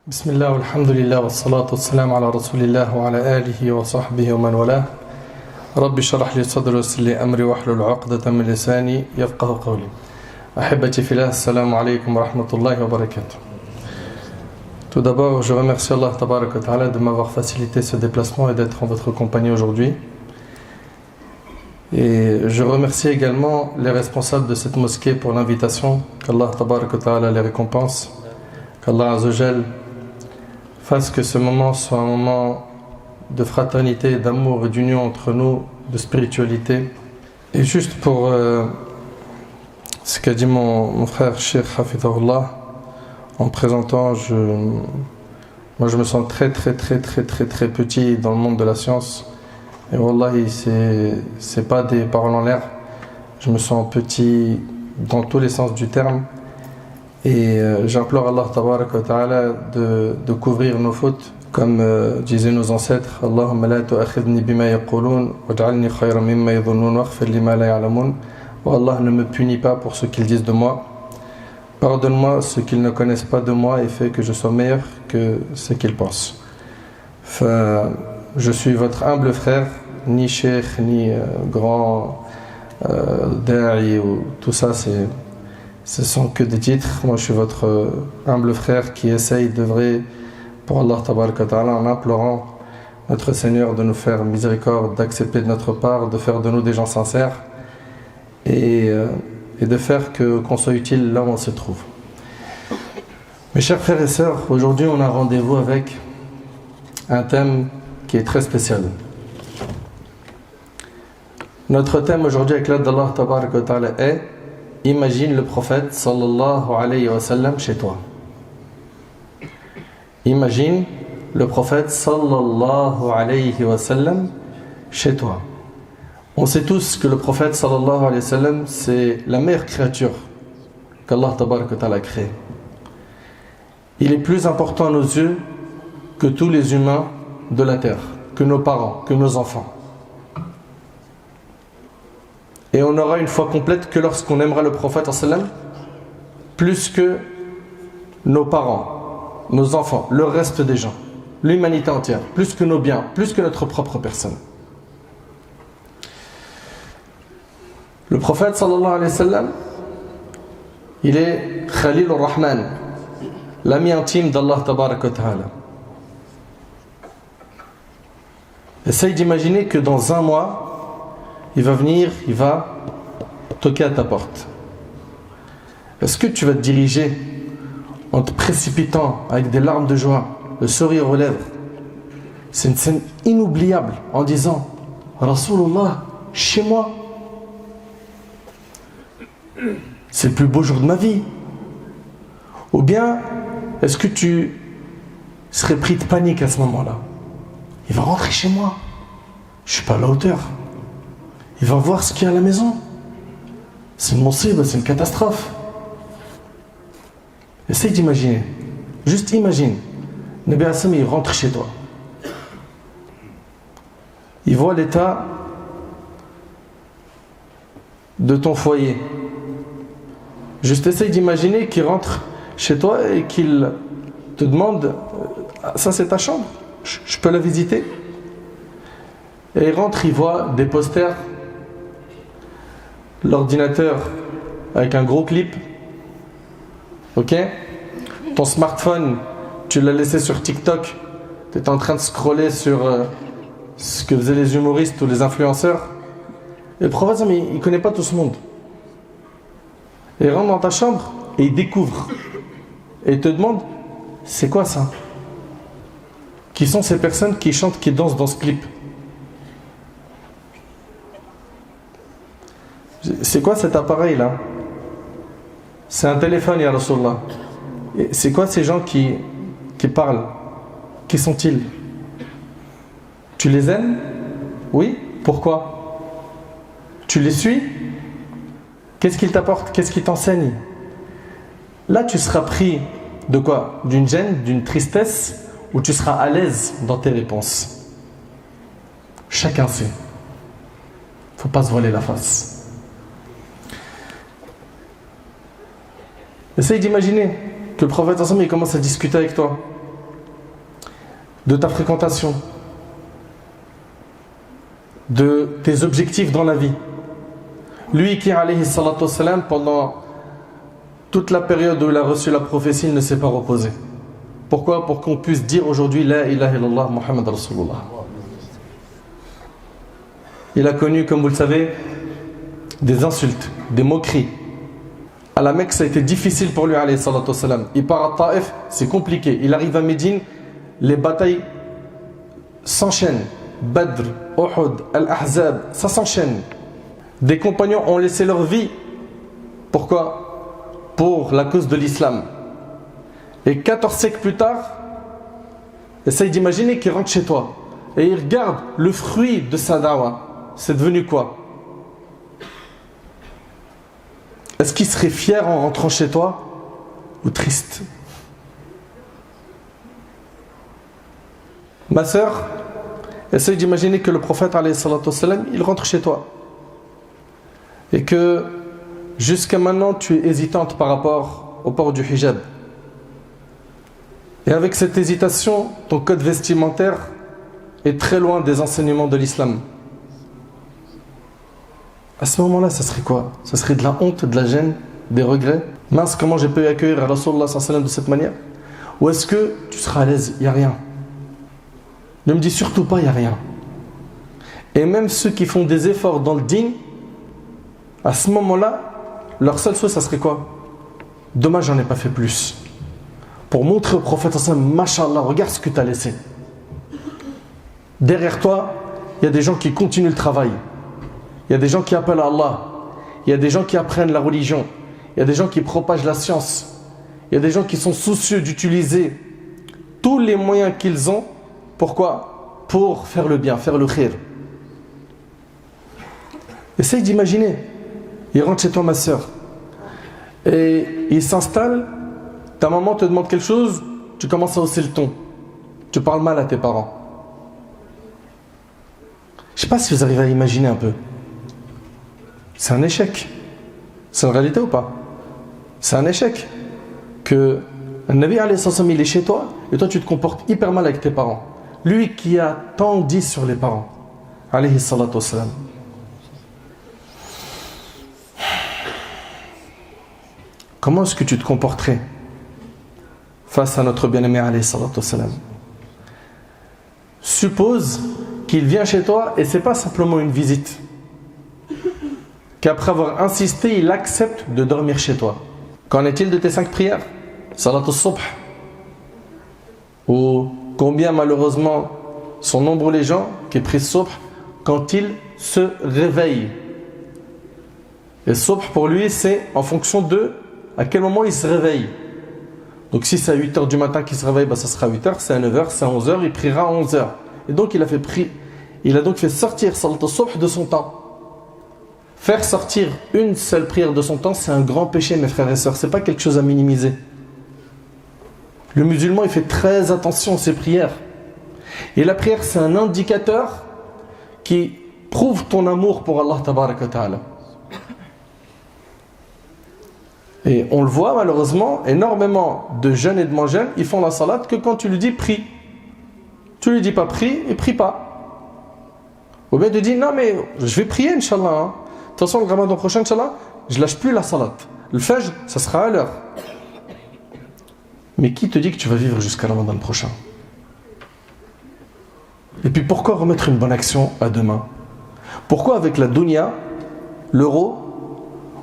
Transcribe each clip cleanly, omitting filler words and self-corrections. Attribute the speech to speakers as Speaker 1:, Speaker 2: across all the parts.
Speaker 1: بسم الله والحمد لله والصلاة والسلام على رسول الله وعلى آله وصحبه ومن والاه رب اشرح لي صدري ويسر لي أمري واحلل عقدة من لساني يفقه قولي أحبتي في الله السلام عليكم ورحمة الله وبركاته. Tout d'abord, je remercie Allah Tabarak wa Ta'ala de m'avoir facilité ce déplacement et d'être en votre compagnie aujourd'hui. Et je remercie également les responsables de cette mosquée pour l'invitation. Qu'Allah Tabarak wa Ta'ala les récompense. Qu'Allah Azzawajal fasse que ce moment soit un moment de fraternité, d'amour et d'union entre nous, de spiritualité. Et juste pour ce qu'a dit mon frère Cheikh Hafidhahullah, en présentant, moi je me sens très petit dans le monde de la science. Et wallahi, c'est pas des paroles en l'air. Je me sens petit dans tous les sens du terme. Et j'implore Allah Tabarak wa Ta'ala de couvrir nos fautes, comme disaient nos ancêtres. Allahumma la tu'akhidhni bima yaqulun waj'alni khayran mimma yadhunnun waghfir lima la ya'lamun. Oh Allah, ne me punis pas pour ce qu'ils disent de moi. Pardonne-moi ce qu'ils ne connaissent pas de moi et fais que je sois meilleur que ce qu'ils pensent. Je suis votre humble frère, ni cheikh, ni grand da'i ou tout ça, ce sont que des titres. Moi je suis votre humble frère qui essaye d'œuvrer pour Allah Tabaraka Ta'ala en implorant notre Seigneur de nous faire miséricorde, d'accepter de notre part, de faire de nous des gens sincères et de faire qu'on soit utile là où on se trouve. Mes chers frères et sœurs, aujourd'hui on a rendez-vous avec un thème qui est très spécial. Notre thème aujourd'hui avec l'aide d'Allah Tabaraka Ta'ala est: imagine le prophète sallallahu alayhi wa sallam chez toi. Imagine le prophète sallallahu alayhi wa sallam chez toi. On sait tous que le prophète sallallahu alayhi wa sallam, c'est la meilleure créature qu'Allah Tabaraka Ta'ala a créée. Il est plus important à nos yeux que tous les humains de la terre, que nos parents, que nos enfants. Et on aura une foi complète que lorsqu'on aimera le prophète sallam plus que nos parents, nos enfants, le reste des gens, l'humanité entière, plus que nos biens, plus que notre propre personne. Le prophète sallallahu alayhi wa sallam, il est Khalil ar-Rahman, l'ami intime d'Allah Tabarak wa Ta'ala. Essaye d'imaginer que dans un mois, il va venir, il va toquer à ta porte. Est-ce que tu vas te diriger en te précipitant avec des larmes de joie, le sourire aux lèvres? C'est une scène inoubliable en disant Rasulullah, chez moi, c'est le plus beau jour de ma vie. Ou bien est-ce que tu serais pris de panique à ce moment-là? Il va rentrer chez moi, je suis pas à la hauteur. Il va voir ce qu'il y a à la maison. C'est une musiba, c'est une catastrophe. Essaye d'imaginer. Juste imagine. Nabi Assam, il rentre chez toi. Il voit l'état de ton foyer. Juste essaye d'imaginer qu'il rentre chez toi et qu'il te demande: ça c'est ta chambre, je peux la visiter? Et il rentre, il voit des posters, l'ordinateur avec un gros clip, ok? Ton smartphone, tu l'as laissé sur TikTok, tu es en train de scroller sur ce que faisaient les humoristes ou les influenceurs. Et le prophète, mais il ne connaît pas tout ce monde. Et il rentre dans ta chambre et il découvre. Et il te demande: c'est quoi ça? Qui sont ces personnes qui chantent, qui dansent dans ce clip? C'est quoi cet appareil là? C'est un téléphone, ya Rasulullah. C'est quoi ces gens qui parlent? Qui sont-ils? Tu les aimes? Oui. Pourquoi? Tu les suis? Qu'est-ce qu'ils t'apportent? Qu'est-ce qu'ils t'enseignent? Là tu seras pris de quoi? D'une gêne, d'une tristesse, ou tu seras à l'aise dans tes réponses? Chacun sait. Faut pas se voiler la face. Essaye d'imaginer que le prophète ensemble il commence à discuter avec toi. de ta fréquentation, de tes objectifs dans la vie. Lui qui, alayhi salatu wassalam, pendant toute la période où il a reçu la prophétie, il ne s'est pas reposé. Pourquoi? Pour qu'on puisse dire aujourd'hui La ilaha illallah Muhammad Rasulullah. Il a connu, comme vous le savez, des insultes, des moqueries. À la Mecque, ça a été difficile pour lui, alayhi salatu wassalam. Il part à Taïf, c'est compliqué. Il arrive à Médine, les batailles s'enchaînent. Badr, Uhud, Al-Ahzab, ça s'enchaîne. Des compagnons ont laissé leur vie. Pourquoi? Pour la cause de l'islam. Et 14 siècles plus tard, essaye d'imaginer qu'il rentre chez toi et il regarde le fruit de sa dawa. C'est devenu quoi? Est-ce qu'il serait fier en rentrant chez toi ou triste? Ma sœur, essaye d'imaginer que le prophète alayhi salatu wassalam, il rentre chez toi et que jusqu'à maintenant tu es hésitante par rapport au port du hijab. Et avec cette hésitation, ton code vestimentaire est très loin des enseignements de l'islam. À ce moment-là, ça serait quoi? Ça serait de la honte, de la gêne, des regrets? Mince, comment j'ai pu accueillir Rasulullah sallallahu alayhi wa sallam de cette manière? Ou est-ce que tu seras à l'aise? Il n'y a rien. Ne me dis surtout pas, il n'y a rien. Et même ceux qui font des efforts dans le din, à ce moment-là, leur seul souhait, ça serait quoi? Dommage, j'en ai pas fait plus. Pour montrer au prophète, Masha'Allah, regarde ce que tu as laissé. Derrière toi, il y a des gens qui continuent le travail. Il y a des gens qui appellent à Allah. Il y a des gens qui apprennent la religion. Il y a des gens qui propagent la science. Il y a des gens qui sont soucieux d'utiliser tous les moyens qu'ils ont. Pourquoi? Pour faire le bien, faire le khir. Essaye d'imaginer. Il rentre chez toi, ma soeur. Et il s'installe. Ta maman te demande quelque chose. Tu commences à hausser le ton. Tu parles mal à tes parents. Je ne sais pas si vous arrivez à imaginer un peu. C'est un échec. C'est une réalité ou pas? C'est un échec. Que un Nabi alayhi salam, il est chez toi et toi tu te comportes hyper mal avec tes parents. Lui qui a tant dit sur les parents. Alayhi salatu wassalam. Comment est-ce que tu te comporterais face à notre bien-aimé alayhi salatu wassalam? Suppose qu'il vient chez toi et c'est pas simplement une visite. Qu'après avoir insisté, il accepte de dormir chez toi. Qu'en est-il de tes 5 prières? Salat al-subh. Ou combien malheureusement sont nombreux les gens qui prient subh quand ils se réveillent. Et subh pour lui c'est en fonction de à quel moment il se réveille. Donc si c'est à 8h du matin qu'il se réveille, ça sera à 8h, c'est à 9h, c'est à 11h, il priera à 11h. Et donc il a donc fait sortir Salat al-subh de son temps. Faire sortir une seule prière de son temps, c'est un grand péché, mes frères et sœurs. C'est pas quelque chose à minimiser. Le musulman, il fait très attention à ses prières. Et la prière, c'est un indicateur qui prouve ton amour pour Allah tabaraka wa ta'ala. Et on le voit malheureusement, énormément de jeunes et de moins jeunes, ils font la salat que quand tu lui dis prie. Tu lui dis pas prie, et prie pas. Ou bien tu dis non mais je vais prier Inch'Allah. Hein. De toute façon, le ramadan prochain, Inch'Allah, je lâche plus la salat. Le fajr, ça sera à l'heure. Mais qui te dit que tu vas vivre jusqu'à le ramadan prochain? Et puis pourquoi remettre une bonne action à demain? Pourquoi avec la dunya, l'euro,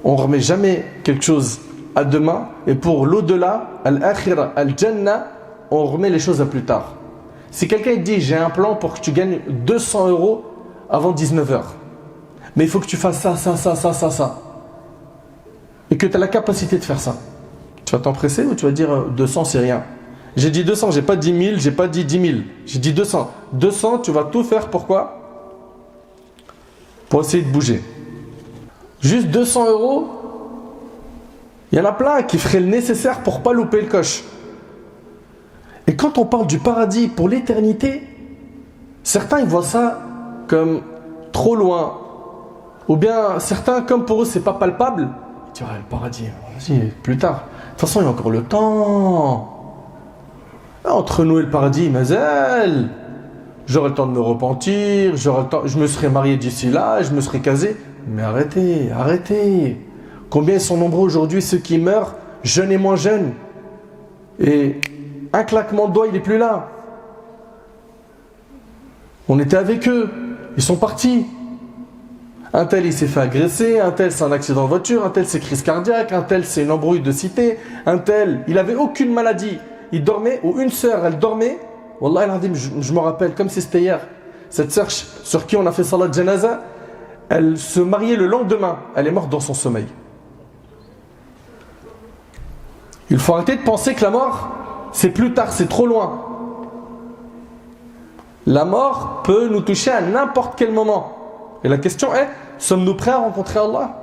Speaker 1: on ne remet jamais quelque chose à demain et pour l'au-delà, al-akhira, al-jannah, on remet les choses à plus tard? Si quelqu'un dit j'ai un plan pour que tu gagnes 200 € avant 19h, mais il faut que tu fasses ça. Et que tu as la capacité de faire ça. Tu vas t'empresser ou tu vas dire 200 c'est rien? J'ai dit 200, j'ai pas 10 000, j'ai pas dit 10 000. J'ai dit 200. 200, tu vas tout faire pourquoi? Pour essayer de bouger. Juste 200 €, il y en a plein qui feraient le nécessaire pour pas louper le coche. Et quand on parle du paradis pour l'éternité, certains ils voient ça comme trop loin. Ou bien certains, comme pour eux c'est pas palpable, ils disent le paradis, vas-y, plus tard. De toute façon, il y a encore le temps. Entre nous et le paradis, mais elle, j'aurai le temps de me repentir, je me serai marié d'ici là, je me serai casé. Mais arrêtez, arrêtez. Combien sont nombreux aujourd'hui ceux qui meurent, jeunes et moins jeunes. Et un claquement de doigts, il n'est plus là. On était avec eux, ils sont partis. Un tel il s'est fait agresser, un tel c'est un accident de voiture, un tel c'est crise cardiaque, un tel c'est une embrouille de cité, un tel il avait aucune maladie, il dormait, ou une sœur elle dormait, Wallah je me rappelle comme si c'était hier, cette sœur sur qui on a fait salat janaza, elle se mariait le lendemain, elle est morte dans son sommeil. Il faut arrêter de penser que la mort c'est plus tard, c'est trop loin. La mort peut nous toucher à n'importe quel moment. Et la question est, sommes-nous prêts à rencontrer Allah?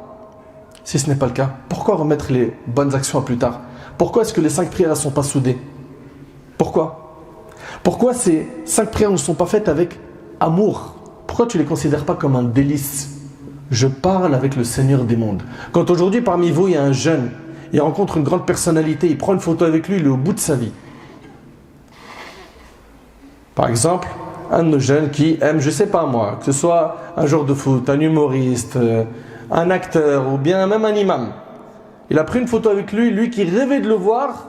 Speaker 1: Si ce n'est pas le cas, pourquoi remettre les bonnes actions à plus tard? Pourquoi est-ce que les 5 prières ne sont pas soudées? Pourquoi? Pourquoi ces 5 prières ne sont pas faites avec amour? Pourquoi tu ne les considères pas comme un délice? Je parle avec le Seigneur des mondes. Quand aujourd'hui parmi vous il y a un jeune, il rencontre une grande personnalité, il prend une photo avec lui, il est au bout de sa vie. Par exemple, un de nos jeunes qui aime, je ne sais pas moi, que ce soit un joueur de foot, un humoriste, un acteur ou bien même un imam. Il a pris une photo avec lui, lui qui rêvait de le voir,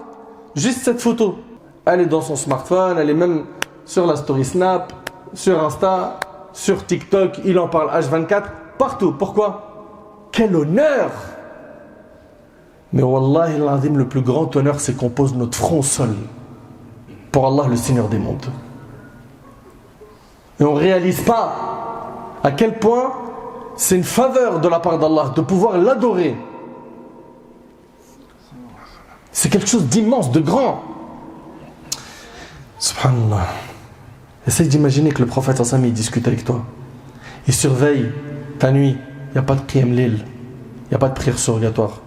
Speaker 1: juste cette photo. Elle est dans son smartphone, elle est même sur la story Snap, sur Insta, sur TikTok, il en parle H24, partout. Pourquoi? Quel honneur! Mais wallahi l'azim, le plus grand honneur, c'est qu'on pose notre front au sol pour Allah, le Seigneur des mondes. Et on ne réalise pas à quel point c'est une faveur de la part d'Allah de pouvoir l'adorer. C'est quelque chose d'immense, de grand. Subhanallah. Essaye d'imaginer que le prophète il discute avec toi. Il surveille ta nuit. Il n'y a pas de qiyam lil. Il n'y a pas de prière surrogatoire.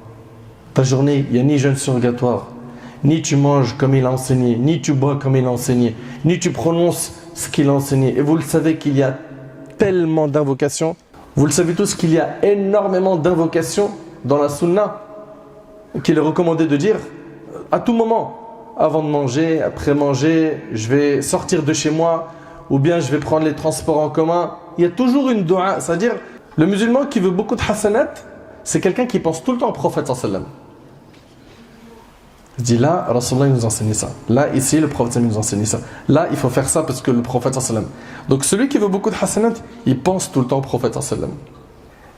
Speaker 1: Ta journée, il n'y a ni jeûne surrogatoire. Ni tu manges comme il a enseigné. Ni tu bois comme il a enseigné. Ni tu prononces ce qu'il a enseigné. Et vous le savez qu'il y a tellement d'invocations. Vous le savez tous qu'il y a énormément d'invocations dans la sunna qu'il est recommandé de dire à tout moment. Avant de manger, après manger, je vais sortir de chez moi ou bien je vais prendre les transports en commun. Il y a toujours une dua. C'est-à-dire, le musulman qui veut beaucoup de hasanat, c'est quelqu'un qui pense tout le temps au prophète sallallahu alayhi wa sallam. Il dit là, Rasulullah nous enseigne ça. Là, ici, le prophète nous enseigne ça. Là, il faut faire ça parce que le prophète sallam. Donc celui qui veut beaucoup de hasanat, il pense tout le temps au prophète sallam.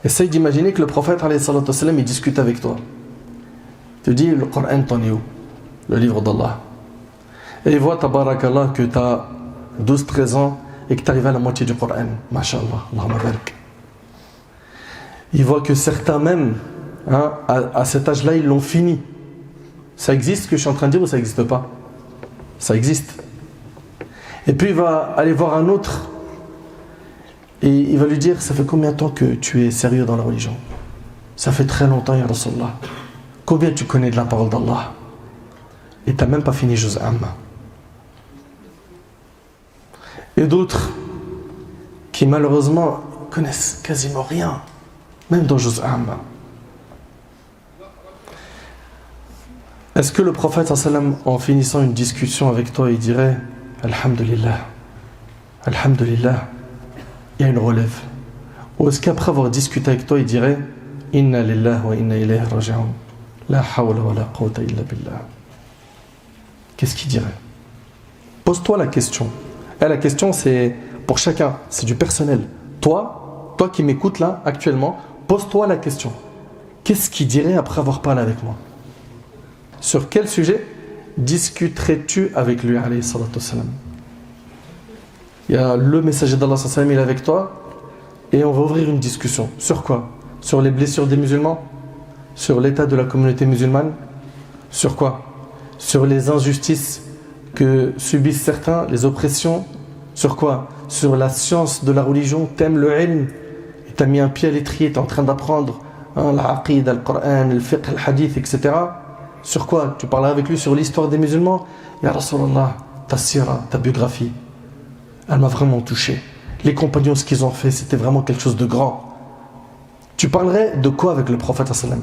Speaker 1: Essaye d'imaginer que le prophète sallam, il discute avec toi. Tu dis, le Coran t'en est où? Le livre d'Allah. Et il voit, tabarakallah, que tu as 12-13 ans et que tu arrives à la moitié du Coran. Masha'Allah, Allahumma barik. Il voit que certains même, à cet âge-là, ils l'ont fini. Ça existe ce que je suis en train de dire ou ça n'existe pas? Ça existe. Et puis il va aller voir un autre et il va lui dire, ça fait combien de temps que tu es sérieux dans la religion? Ça fait très longtemps, ya Rasulallah. Combien tu connais de la parole d'Allah? Et tu n'as même pas fini Juz Amma. Et d'autres qui malheureusement connaissent quasiment rien, même dans Juz Amma. Est-ce que le prophète sallam, en finissant une discussion avec toi, il dirait Alhamdulillah, Alhamdulillah, il y a une relève? Ou est-ce qu'après avoir discuté avec toi, il dirait Inna lillahi wa inna ilayhi raji'un, la hawla wa la quwwata illa billah? Qu'est-ce qu'il dirait? Pose-toi la question. Et la question, c'est pour chacun, c'est du personnel. Toi qui m'écoutes là, actuellement, pose-toi la question. Qu'est-ce qu'il dirait après avoir parlé avec moi? Sur quel sujet discuterais-tu avec lui, alayhi salatu wassalam? Il y a le messager d'Allah sallallahu alayhi wa sallam, il est avec toi et on va ouvrir une discussion. Sur quoi? Sur les blessures des musulmans? Sur l'état de la communauté musulmane? Sur quoi? Sur les injustices que subissent certains, les oppressions? Sur quoi? Sur la science de la religion? T'aimes le ilm? Et t'as mis un pied à l'étrier, t'es en train d'apprendre l'aqid, le Coran, le fiqh, le hadith, etc. Sur quoi? Tu parleras avec lui sur l'histoire des musulmans? Ya Rasulallah, ta sira, ta biographie, elle m'a vraiment touché. Les compagnons, ce qu'ils ont fait, c'était vraiment quelque chose de grand. Tu parlerais de quoi avec le prophète sallam?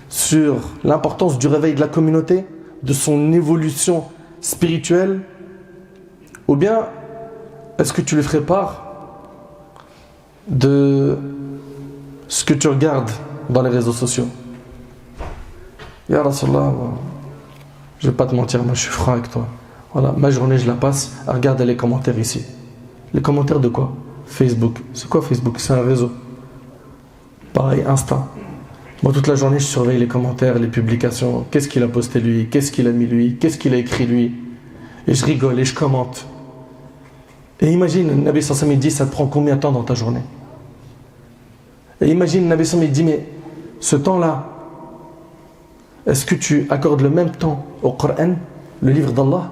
Speaker 1: Sur l'importance du réveil de la communauté, de son évolution spirituelle, Ou bien, est-ce que tu lui ferais part de ce que tu regardes dans les réseaux sociaux? Ya Rasulallah, je vais pas te mentir, moi je suis franc avec toi. Voilà, ma journée je la passe à regarder les commentaires ici. Les commentaires de quoi? Facebook. C'est quoi Facebook? C'est un réseau. Pareil, Insta. Moi toute la journée je surveille les commentaires, les publications. Qu'est-ce qu'il a posté lui? Qu'est-ce qu'il a mis lui? Qu'est-ce qu'il a écrit lui? Et je rigole et je commente. Et imagine, le Nabi sallallahu alayhi wa sallam dit, ça te prend combien de temps dans ta journée? Et imagine, le Nabi sallallahu alayhi wa sallam dit, mais ce temps-là, est-ce que tu accordes le même temps au Coran, le livre d'Allah?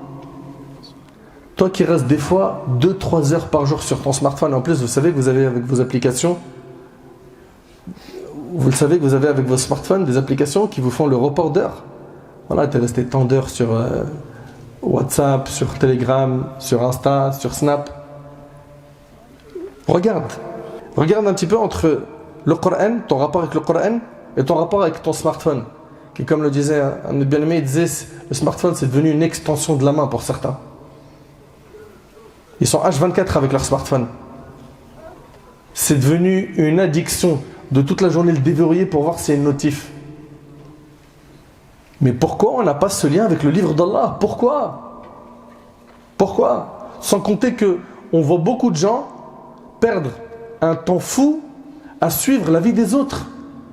Speaker 1: Toi qui restes des fois 2-3 heures par jour sur ton smartphone, en plus vous savez que vous avez avec vos applications, vous le savez que vous avez avec vos smartphones des applications qui vous font le report d'heures. Voilà, tu es resté tant d'heures sur WhatsApp, sur Telegram, sur Insta, sur Snap. Regarde un petit peu entre le Coran, ton rapport avec le Coran et ton rapport avec ton smartphone. Qui, comme le disait un de mes bien-aimés, il disait le smartphone c'est devenu une extension de la main pour certains. Ils sont H24 avec leur smartphone. C'est devenu une addiction de toute la journée le déverrouiller pour voir s'il y a une notif. Mais pourquoi on n'a pas ce lien avec le livre d'Allah? Pourquoi? Sans compter que on voit beaucoup de gens perdre un temps fou à suivre la vie des autres.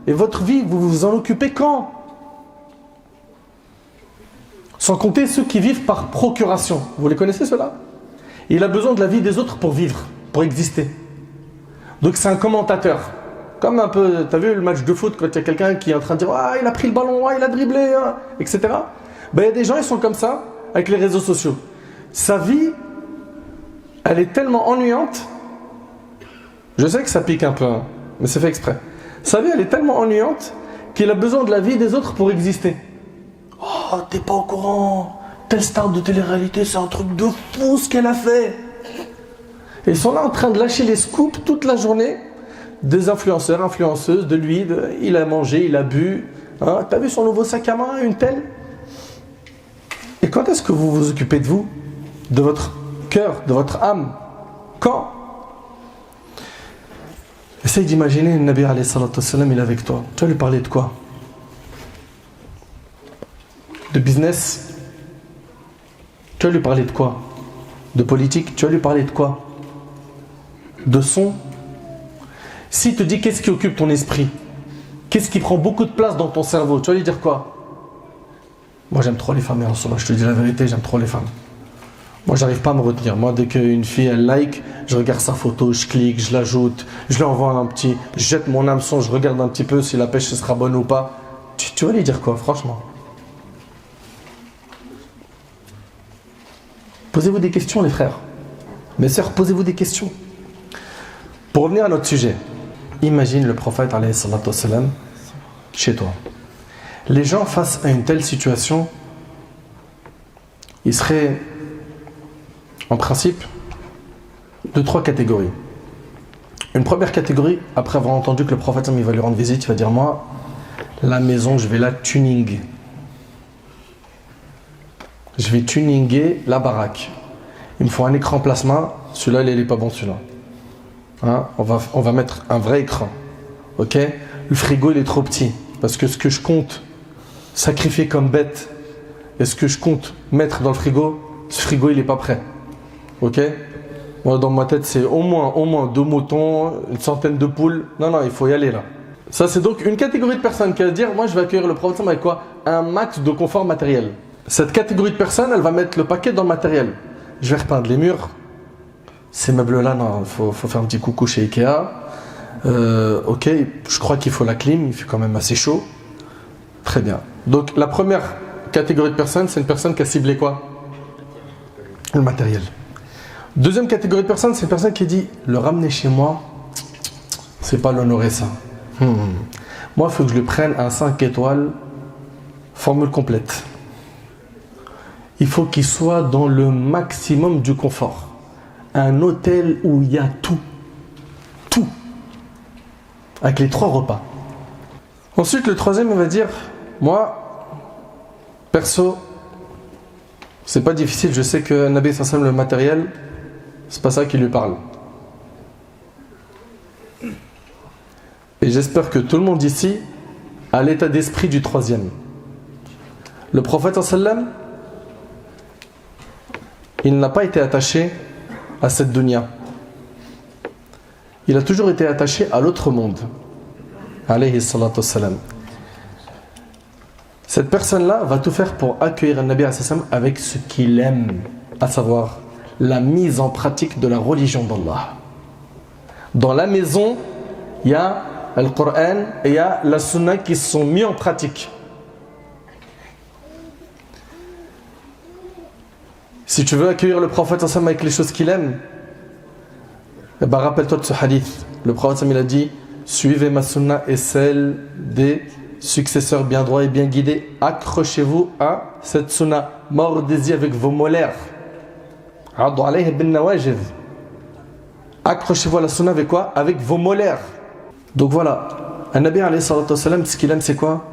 Speaker 1: Et votre vie, vous vous en occupez quand? Sans compter ceux qui vivent par procuration. Vous les connaissez ceux-là? Il a besoin de la vie des autres pour vivre, pour exister. Donc c'est un commentateur. Comme un peu, tu as vu le match de foot quand il y a quelqu'un qui est en train de dire « Ah, il a pris le ballon, ah, il a dribblé, hein, etc. » Ben, il y a des gens, ils sont comme ça avec les réseaux sociaux. Sa vie, elle est tellement ennuyante. Je sais que ça pique un peu, hein, mais c'est fait exprès. Sa vie, elle est tellement ennuyante qu'il a besoin de la vie des autres pour exister. Oh, t'es pas au courant. Telle star de télé-réalité, c'est un truc de fou ce qu'elle a fait. Et ils sont là en train de lâcher les scoops toute la journée. Des influenceurs, influenceuses, de lui, il a mangé, il a bu. Hein, t'as vu son nouveau sac à main, une telle? Et quand est-ce que vous vous occupez de vous? De votre cœur, de votre âme? Quand? Essaye d'imaginer le Nabi alayhi salatu wassalam, il est avec toi. Tu vas lui parler de quoi? De business? Tu vas lui parler de quoi? De politique? Tu vas lui parler de quoi? De son? S'il te dit qu'est-ce qui occupe ton esprit, qu'est-ce qui prend beaucoup de place dans ton cerveau, tu vas lui dire quoi? Moi j'aime trop les femmes, ya Rasulallah, je te dis la vérité, j'aime trop les femmes. Moi j'arrive pas à me retenir. Moi dès qu'une fille elle like, je regarde sa photo, je clique, je l'ajoute, je lui envoie un petit, je jette mon hameçon, je regarde un petit peu si la pêche sera bonne ou pas. Tu vas lui dire quoi, franchement? Posez-vous des questions les frères. Mes sœurs, posez-vous des questions. Pour revenir à notre sujet, imagine le prophète alayhi salatu wassalam chez toi. Les gens face à une telle situation, ils seraient en principe de 3 catégories. Une première catégorie, après avoir entendu que le prophète il va lui rendre visite, il va dire moi, la maison je vais la tuning. Je vais tuninger la baraque. Il me faut un écran plasma. Celui-là, il n'est pas bon, celui-là. Hein, on va mettre un vrai écran. Ok? Le frigo, il est trop petit. Parce que ce que je compte sacrifier comme bête et ce que je compte mettre dans le frigo, ce frigo, il n'est pas prêt. Ok? Moi, dans ma tête, c'est au moins 2 moutons, une centaine de poules. Non, il faut y aller là. Ça, c'est donc une catégorie de personnes qui va dire moi, je vais accueillir le prophète avec quoi? Un max de confort matériel. Cette catégorie de personnes, elle va mettre le paquet dans le matériel. Je vais repeindre les murs. Ces meubles-là, non, il faut faire un petit coucou chez Ikea. Ok, je crois qu'il faut la clim, il fait quand même assez chaud. Très bien. Donc la première catégorie de personnes, c'est une personne qui a ciblé quoi? Le matériel. Deuxième catégorie de personnes, c'est une personne qui dit le ramener chez moi, c'est pas l'honorer ça. Moi, il faut que je lui prenne un 5 étoiles, formule complète. Il faut qu'il soit dans le maximum du confort. Un hôtel où il y a tout. Tout. Avec les 3 repas. Ensuite, le troisième, il va dire moi, perso, C'est pas difficile, je sais que Nabi sallam le matériel, c'est pas ça qui lui parle. Et j'espère que tout le monde ici a l'état d'esprit du troisième. Le prophète sallam, il n'a pas été attaché à cette dunya. Il a toujours été attaché à l'autre monde. Alayhi salatu wassalam. Cette personne-là va tout faire pour accueillir un Nabi avec ce qu'il aime, à savoir la mise en pratique de la religion d'Allah. Dans la maison, il y a le Coran et il y a la Sunna qui sont mis en pratique. Si tu veux accueillir le prophète avec les choses qu'il aime, eh ben rappelle-toi de ce hadith. Le prophète il a dit: suivez ma Sunna et celle des successeurs bien droits et bien guidés. Accrochez-vous à cette Sunna. Mordez-y avec vos molaires. Accrochez-vous à la Sunna avec quoi? Avec vos molaires. Donc voilà, un Nabi alayhi salatu wassalam, ce qu'il aime c'est quoi?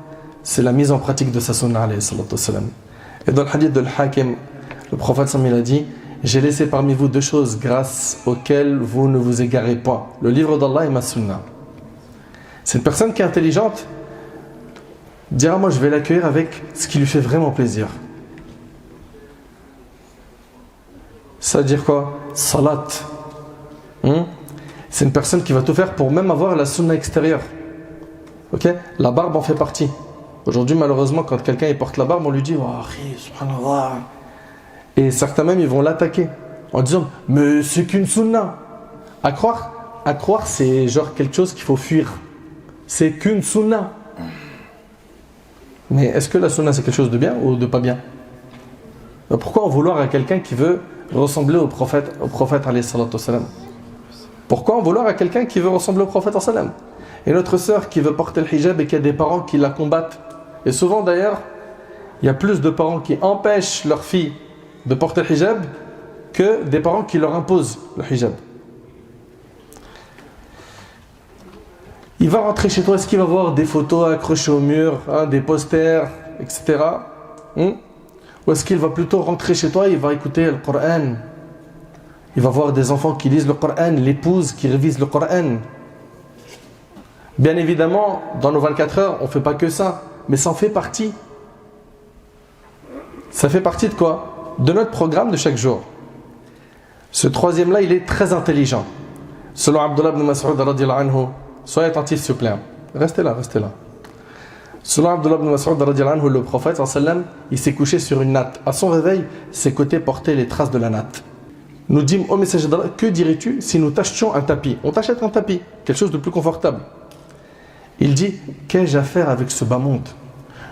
Speaker 1: C'est la mise en pratique de sa Sunna alayhi salatu wassalam. Et dans le hadith de l'Hakim, le prophète il a dit: j'ai laissé parmi vous deux choses grâce auxquelles vous ne vous égarez point, le livre d'Allah et ma Sunna. C'est une personne qui est intelligente, dira: moi je vais l'accueillir avec ce qui lui fait vraiment plaisir. Ça veut dire quoi? Salat. C'est une personne qui va tout faire pour même avoir la sunna extérieure. Ok? La barbe en fait partie. Aujourd'hui, malheureusement, quand quelqu'un porte la barbe, on lui dit: oh, subhanallah. Et certains même, ils vont l'attaquer en disant: mais c'est qu'une sunna. À croire, c'est genre quelque chose qu'il faut fuir. C'est qu'une sunna. Mais est-ce que la sunna c'est quelque chose de bien ou de pas bien? Pourquoi en vouloir à quelqu'un qui veut ressembler au prophète alayhi salatu wassalam? Pourquoi en vouloir à quelqu'un qui veut ressembler au prophète sallallahu alayhi wa sallam? Et notre sœur qui veut porter le hijab et qui a des parents qui la combattent. Et souvent d'ailleurs, il y a plus de parents qui empêchent leurs filles de porter le hijab que des parents qui leur imposent le hijab. Il va rentrer chez toi, est-ce qu'il va voir des photos accrochées au mur, des posters, etc. Ou est-ce qu'il va plutôt rentrer chez toi et il va écouter le Coran? Il va voir des enfants qui lisent le Coran, l'épouse qui révise le Coran. Bien évidemment, dans nos 24 heures, on ne fait pas que ça, mais ça en fait partie. Ça fait partie de quoi? De notre programme de chaque jour. Ce troisième-là, il est très intelligent. Selon Abdullah ibn Mas'ud radiyallahu anhu, soyez attentifs s'il vous plaît. Restez là. Selon Abdullah ibn Mas'ud radiyallahu anhu, le prophète sallallahu alayhi wa sallam, il s'est couché sur une natte. À son réveil, ses côtés portaient les traces de la natte. Nous dîmes au messager d'Allah: que dirais-tu si nous t'achetions un tapis? On t'achète un tapis, quelque chose de plus confortable. Il dit: qu'ai-je à faire avec ce bas monde?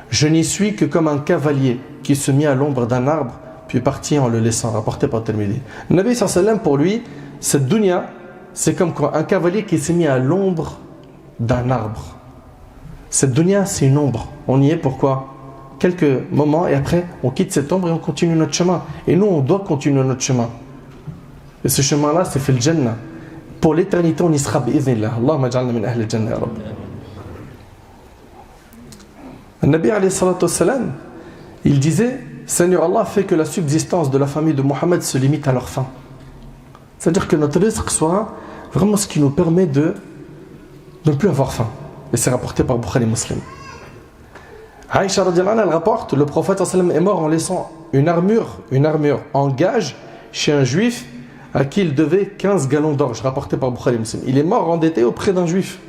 Speaker 1: Je n'y suis que comme un cavalier qui se mit à l'ombre d'un arbre puis partit en le laissant. Rapporté par Tirmidhi. Le Nabi sallallahu alayhi wa sallam, pour lui, cette dunya, c'est comme quoi un cavalier qui s'est mis à l'ombre d'un arbre. Cette dunya, c'est une ombre. On y est pourquoi? Quelques moments et après on quitte cette ombre et on continue notre chemin. Et nous, on doit continuer notre chemin. Et ce chemin-là, c'est fait le Jannah. Pour l'éternité, on y sera bi'idhnillah. Allahumma ja'alna min ahli al-Jannah, ya Rabbi. Le Nabi alayhi salatu wassalam, il disait: Seigneur Allah fait que la subsistance de la famille de Mohammed se limite à leur faim. C'est-à-dire que notre rizq soit vraiment ce qui nous permet de ne plus avoir faim. Et c'est rapporté par Bukhari Muslim. Aïcha radiyallahu anha, elle rapporte: le prophète sallallahu alayhi wa sallam est mort en laissant une armure en gage chez un juif à qui il devait 15 gallons d'orge, rapporté par Bukhari Muslim. Il est mort endetté auprès d'un juif.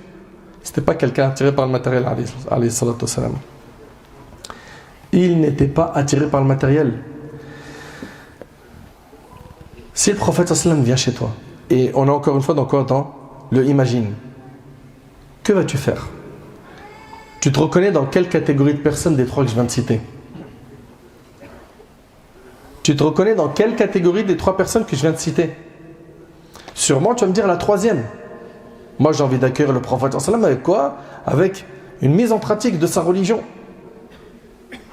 Speaker 1: C'était pas quelqu'un attiré par le matériel, alayhi salatu wassalam. Il n'était pas attiré par le matériel. Si le prophète sallallahu alayhi wa sallam vient chez toi, et on est encore une fois dans le imagine, que vas-tu faire? Tu te reconnais dans quelle catégorie de personnes des trois que je viens de citer? Tu te reconnais dans quelle catégorie des trois personnes que je viens de citer? Sûrement tu vas me dire la troisième. Moi j'ai envie d'accueillir le prophète sallallahu alayhi wa sallam avec quoi? Avec une mise en pratique de sa religion.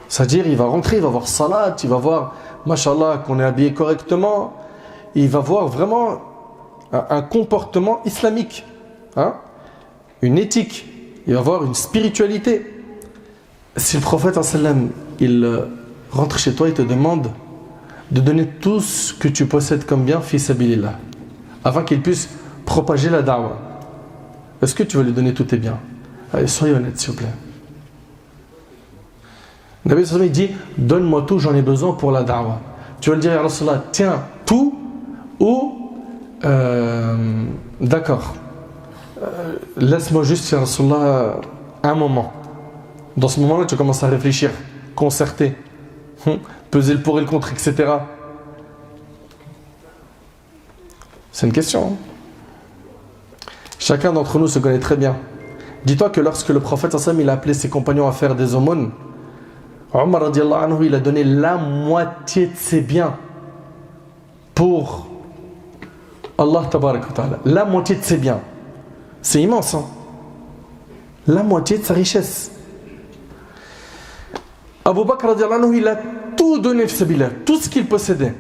Speaker 1: C'est-à-dire il va rentrer, il va voir salat, il va voir, mashallah, qu'on est habillé correctement, il va voir vraiment un comportement islamique, une éthique, il va voir une spiritualité. Si le prophète sallallahu alayhi wa sallam, il rentre chez toi, il te demande: de donner tout ce que tu possèdes comme bien, fi sabilillah, afin qu'il puisse propager la da'wah. Est-ce que tu veux lui donner tous tes biens? Allez, soyez honnête, s'il vous plaît. Le Nabi sallallahu alayhi wa sallam dit, donne-moi tout, j'en ai besoin pour la da'wah. Tu vas le dire à Rasulallah, tiens, tout, ou d'accord, laisse-moi juste, ya Rasulallah, un moment. Dans ce moment-là, tu commences à réfléchir, concerter, peser le pour et le contre, etc. C'est une question. Chacun d'entre nous se connaît très bien. Dis-toi que lorsque le prophète sallallahu alayhi wa sallam, il a appelé ses compagnons à faire des aumônes, Omar radiallahu anhu, il a donné la moitié de ses biens pour Allah tabarak wa ta'ala. La moitié de ses biens. C'est immense, hein? La moitié de sa richesse. Abu Bakr radiallahu anhu, il a tout donné, tout ce qu'il possédait.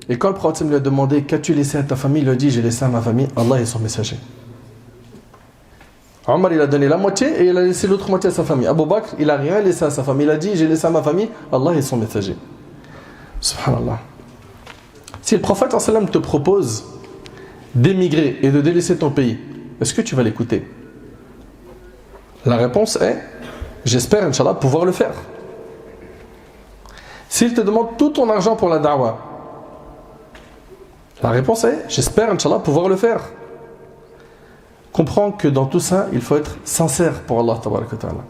Speaker 1: Et quand le prophète lui a demandé, qu'as-tu laissé à ta famille, il a dit, j'ai laissé à ma famille Allah et son messager. Omar, il a donné la moitié et il a laissé l'autre moitié à sa famille. Abu Bakr, il n'a rien laissé à sa famille. Il a dit, j'ai laissé à ma famille Allah et son messager. Subhanallah. Si le prophète sallam te propose d'émigrer et de délaisser ton pays, est-ce que tu vas l'écouter? La réponse est, j'espère, Inch'Allah, pouvoir le faire. S'il te demande tout ton argent pour la da'wah, la réponse est, j'espère, Inch'Allah, pouvoir le faire. Comprends que dans tout ça, il faut être sincère pour Allah tabaraka wa ta'ala.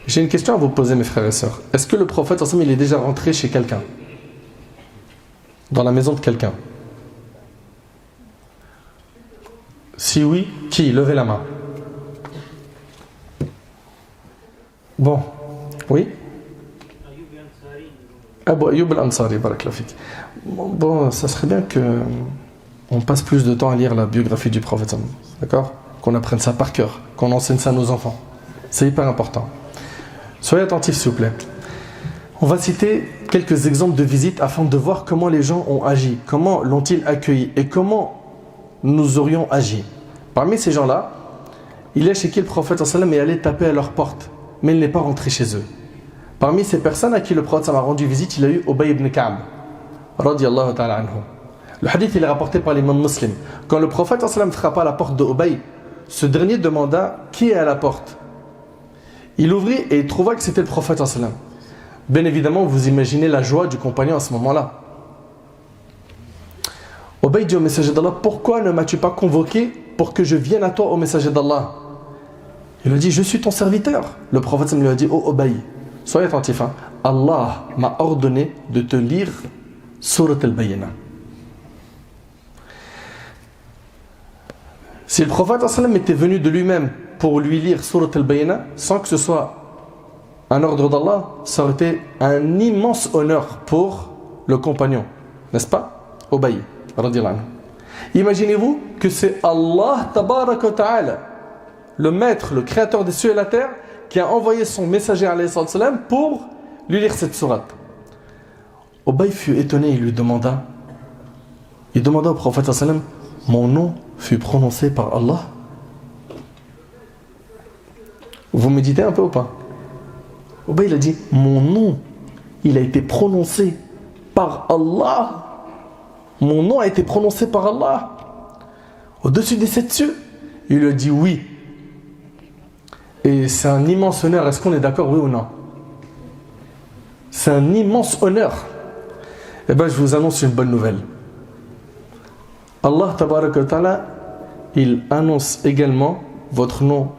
Speaker 1: J'ai une question à vous poser, mes frères et sœurs. Est-ce que le prophète, il est déjà rentré chez quelqu'un? Dans la maison de quelqu'un? Si oui, qui? Levez la main. Bon, oui? Abu Ayyub al-Ansari, barakallahu fik. Bon, ça serait bien qu'on passe plus de temps à lire la biographie du prophète, d'accord? Qu'on apprenne ça par cœur, qu'on enseigne ça à nos enfants. C'est hyper important. Soyez attentifs, s'il vous plaît. On va citer quelques exemples de visites afin de voir comment les gens ont agi, comment l'ont-ils accueilli et comment nous aurions agi. Parmi ces gens-là, il est chez qui le prophète sallam est allé taper à leur porte, mais il n'est pas rentré chez eux. Parmi ces personnes à qui le prophète a rendu visite, il a eu Ubay ibn Ka'b, radiyallahu ta'ala anhu. Le hadith il est rapporté par l'imam Muslim. Quand le prophète sallam frappa à la porte de Ubay, ce dernier demanda qui est à la porte. Il ouvrit et il trouva que c'était le prophète sallam. Bien évidemment, vous imaginez la joie du compagnon à ce moment-là. Ubay dit au messager d'Allah, pourquoi ne m'as-tu pas convoqué pour que je vienne à toi au messager d'Allah? Il a dit, je suis ton serviteur. Le prophète lui a dit, oh Ubay, soyez attentif, hein. Allah m'a ordonné de te lire Surat al-Bayyinah. Si le prophète était venu de lui-même pour lui lire Surat al-Bayyinah, sans que ce soit un ordre d'Allah, ça aurait été un immense honneur pour le compagnon, n'est-ce pas? Ubay, radiyallahu anhu. Imaginez-vous que c'est Allah tabaraka wa ta'ala, le maître, le créateur des cieux et la terre, qui a envoyé son messager alayhi salam pour lui lire cette sourate. Ubay fut étonné, il demanda au prophète sallam, mon nom fut prononcé par Allah? Vous méditez un peu ou pas? Ubay il a dit, mon nom, il a été prononcé par Allah. Mon nom a été prononcé par Allah au-dessus des sept cieux. Il lui a dit oui. Et c'est un immense honneur. Est-ce qu'on est d'accord, oui ou non? C'est un immense honneur. Eh bien, je vous annonce une bonne nouvelle. Allah tabaraka wa ta'ala, il annonce également votre nom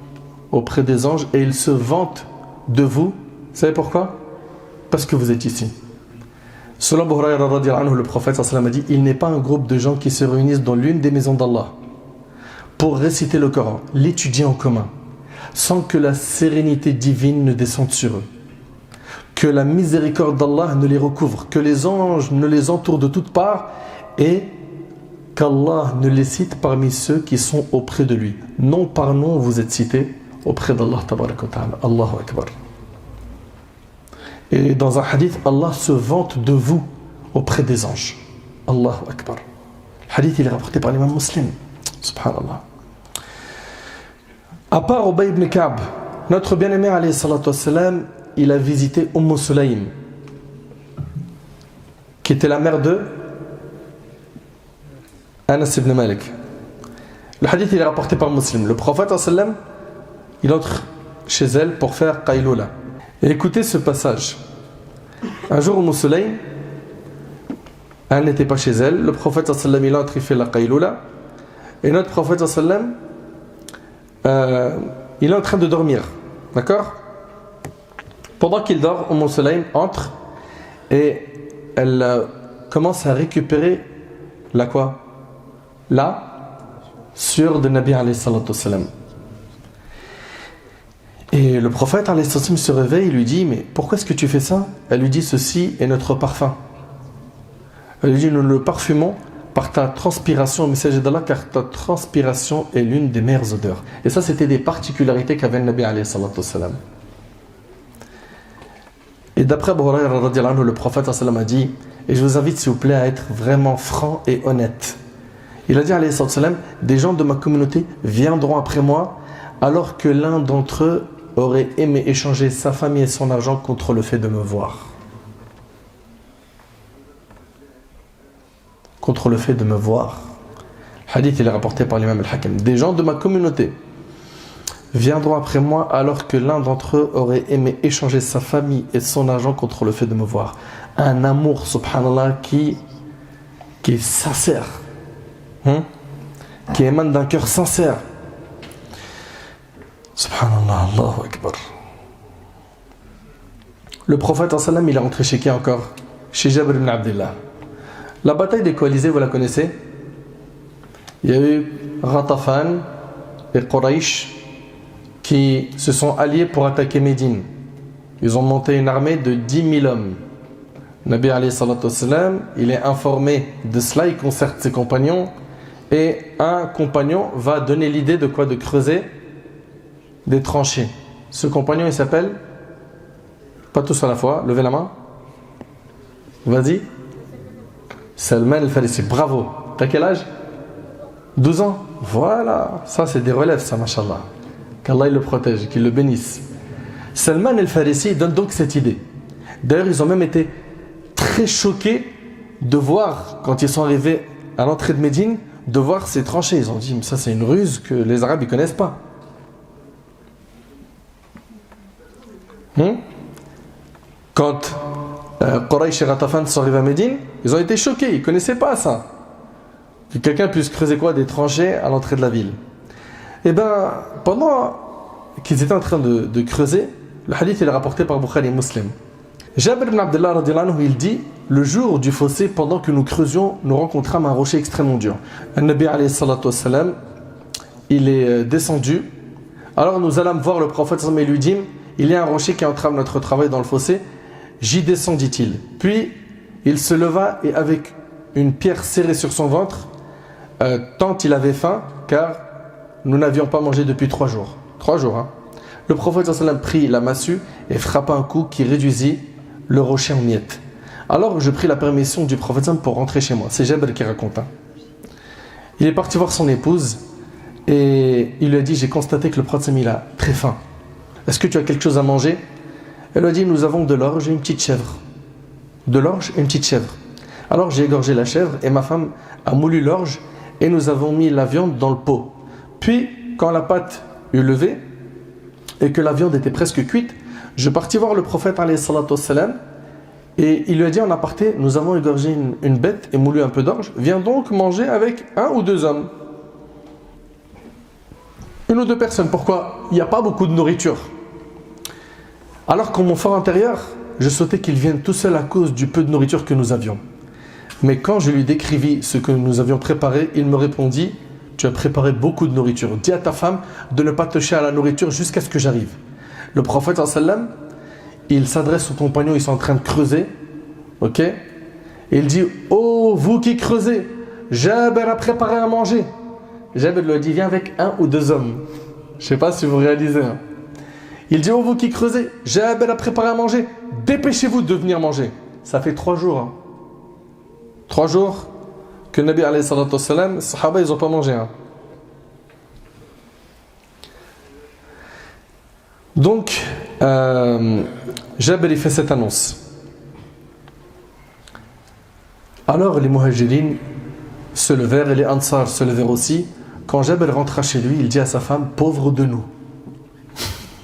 Speaker 1: auprès des anges et il se vante de vous. Vous savez pourquoi? Parce que vous êtes ici. Selon Abu Hurayra radiyallahu anhu, le prophète sallallahu alayhi wa sallam a dit, il n'est pas un groupe de gens qui se réunissent dans l'une des maisons d'Allah pour réciter le Coran, l'étudier en commun, sans que la sérénité divine ne descende sur eux, que la miséricorde d'Allah ne les recouvre, que les anges ne les entourent de toutes parts et qu'Allah ne les cite parmi ceux qui sont auprès de lui. Non par nom vous êtes cités auprès d'Allah tabaraka wa ta'ala. Allahu Akbar. Et dans un hadith, Allah se vante de vous auprès des anges. Allahu Akbar. Le hadith il est rapporté par l'imam Muslim. Subhanallah. À part Ubay ibn Ka'b, notre bien-aimé alayhi salatu wassalam, il a visité Sulaym, qui était la mère de Anas ibn Malik. Le hadith il est rapporté par Muslim. Le prophète sallam, il entre chez elle pour faire Qayloula. Et écoutez ce passage. Un jour, Sulaym, elle n'était pas chez elle. Le prophète sallam, il entre, il fait la Qayloula. Et notre prophète sallam, il est en train de dormir. D'accord? Pendant qu'il dort, Sulaym entre et elle commence à récupérer la quoi? La sueur de Nabi alayhi salatu wassalam. Et le prophète alayhi salatu wassalam se réveille et lui dit: mais pourquoi est-ce que tu fais ça? Elle lui dit: ceci est notre parfum. Elle lui dit: nous le parfumons par ta transpiration, messager d'Allah, car ta transpiration est l'une des meilleures odeurs. Et ça, c'était des particularités qu'avait le Nabi alayhi salatu wassalam. Et d'après Abu Hurayra radhiyallahu anhu, le prophète sallallahu alayhi wa sallam a dit, et je vous invite s'il vous plaît à être vraiment franc et honnête. Il a dit alayhi salatu wassalam: des gens de ma communauté viendront après moi alors que l'un d'entre eux aurait aimé échanger sa famille et son argent contre le fait de me voir. Contre le fait de me voir. Le hadith il est rapporté par l'imam al-Hakim. Des gens de ma communauté viendront après moi alors que l'un d'entre eux aurait aimé échanger sa famille et son argent contre le fait de me voir. Un amour, subhanallah, qui est sincère, qui émane d'un cœur sincère. Subhanallah, Allahu Akbar. Le prophète sallam, il est rentré chez qui encore? Chez Jabir ibn Abdullah. La bataille des coalisés, vous la connaissez? Il y a eu Ghatafan et Quraysh qui se sont alliés pour attaquer Médine. Ils ont monté une armée de 10 000 hommes. Nabi alayhi salatu wassalam, il est informé de cela, il concerte ses compagnons et un compagnon va donner l'idée de quoi? De creuser des tranchées. Ce compagnon il s'appelle, pas tous à la fois, levez la main. Vas-y. Salman al-Farisi, bravo. T'as quel âge? 12 ans. Voilà, ça c'est des relèves ça, mashallah. Qu'Allah il le protège, qu'il le bénisse. Salman al-Farisi donne donc cette idée. D'ailleurs ils ont même été très choqués de voir, quand ils sont arrivés à l'entrée de Médine, de voir ces tranchées. Ils ont dit, mais ça c'est une ruse que les Arabes ils connaissent pas. Quand Quraysh et Ghatafan sont arrivés à Médine, ils ont été choqués, ils ne connaissaient pas ça. Que quelqu'un puisse creuser quoi? Des tranchées à l'entrée de la ville. Et bien, pendant qu'ils étaient en train de creuser, le hadith il est rapporté par Bukhari et Muslim. Jabir ibn Abdullah radhiyallahu anhu, il dit: le jour du fossé, pendant que nous creusions, nous rencontrâmes un rocher extrêmement dur. Le Nabi alayhi salatu wassalam, il est descendu. Alors nous allâmes voir le prophète et lui dîmes: il y a un rocher qui entrave notre travail dans le fossé. J'y descends, dit-il. Puis il se leva et avec une pierre serrée sur son ventre, tant il avait faim, car nous n'avions pas mangé depuis 3 jours. 3 jours, hein. Le prophète sallam prit la massue et frappa un coup qui réduisit le rocher en miettes. Alors je pris la permission du prophète sallam pour rentrer chez moi. C'est Jabir qui raconte. Il est parti voir son épouse et il lui a dit: j'ai constaté que le prophète sallam il a très faim. Est-ce que tu as quelque chose à manger? Elle lui a dit: nous avons de l'orge et une petite chèvre. De l'orge et une petite chèvre. Alors j'ai égorgé la chèvre et ma femme a moulu l'orge et nous avons mis la viande dans le pot. Puis quand la pâte eut levé et que la viande était presque cuite, je partis voir le prophète alayhi salatu wassalam et il lui a dit en aparté: nous avons égorgé une bête et moulu un peu d'orge, viens donc manger avec 1 ou 2 hommes. 1 ou 2 personnes. Pourquoi? Il n'y a pas beaucoup de nourriture. Alors qu'en mon fort intérieur, je souhaitais qu'il vienne tout seul à cause du peu de nourriture que nous avions. Mais quand je lui décrivis ce que nous avions préparé, il me répondit: tu as préparé beaucoup de nourriture. Dis à ta femme de ne pas toucher à la nourriture jusqu'à ce que j'arrive. Le prophète sallam, il s'adresse aux compagnons, ils sont en train de creuser. Ok? Et il dit: oh, vous qui creusez, Jabir a préparé à manger. Jabir lui a dit: viens avec 1 ou 2 hommes. Je ne sais pas si vous réalisez. Il dit: oh, vous qui creusez, Jabir a préparé à manger. Dépêchez-vous de venir manger. Ça fait 3 jours. 3 jours que Nabi alayhi salatu wassalam, les Sahaba, ils n'ont pas mangé. Donc, Jabir il fait cette annonce. Alors les muhajirines se levèrent et les ansar se levèrent aussi. Quand Jabir rentra chez lui, il dit à sa femme, pauvre de nous.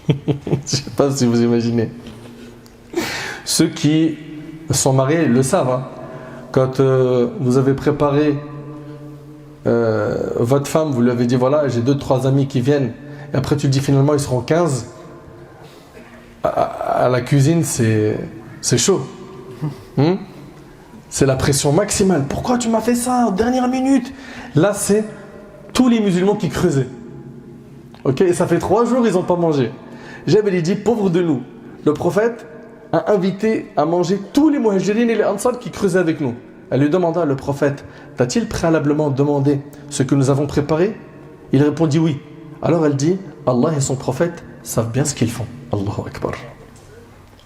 Speaker 1: Je ne sais pas si vous imaginez. Ceux qui sont mariés le savent. Hein. Quand vous avez préparé votre femme, vous lui avez dit voilà, j'ai 2-3 amis qui viennent, et après tu dis finalement ils seront 15. À la cuisine, c'est chaud. C'est la pression maximale. Pourquoi tu m'as fait ça en dernière minute? Là, c'est tous les musulmans qui creusaient. Ok, et ça fait 3 jours, ils n'ont pas mangé. Jabir il dit, pauvre de nous. Le prophète a invité à manger tous les muhajirines et les ansar qui creusaient avec nous. Elle lui demanda, le prophète, t'a-t-il préalablement demandé ce que nous avons préparé? Il répondit oui. Alors elle dit, Allah et son prophète savent bien ce qu'ils font. Allahu Akbar.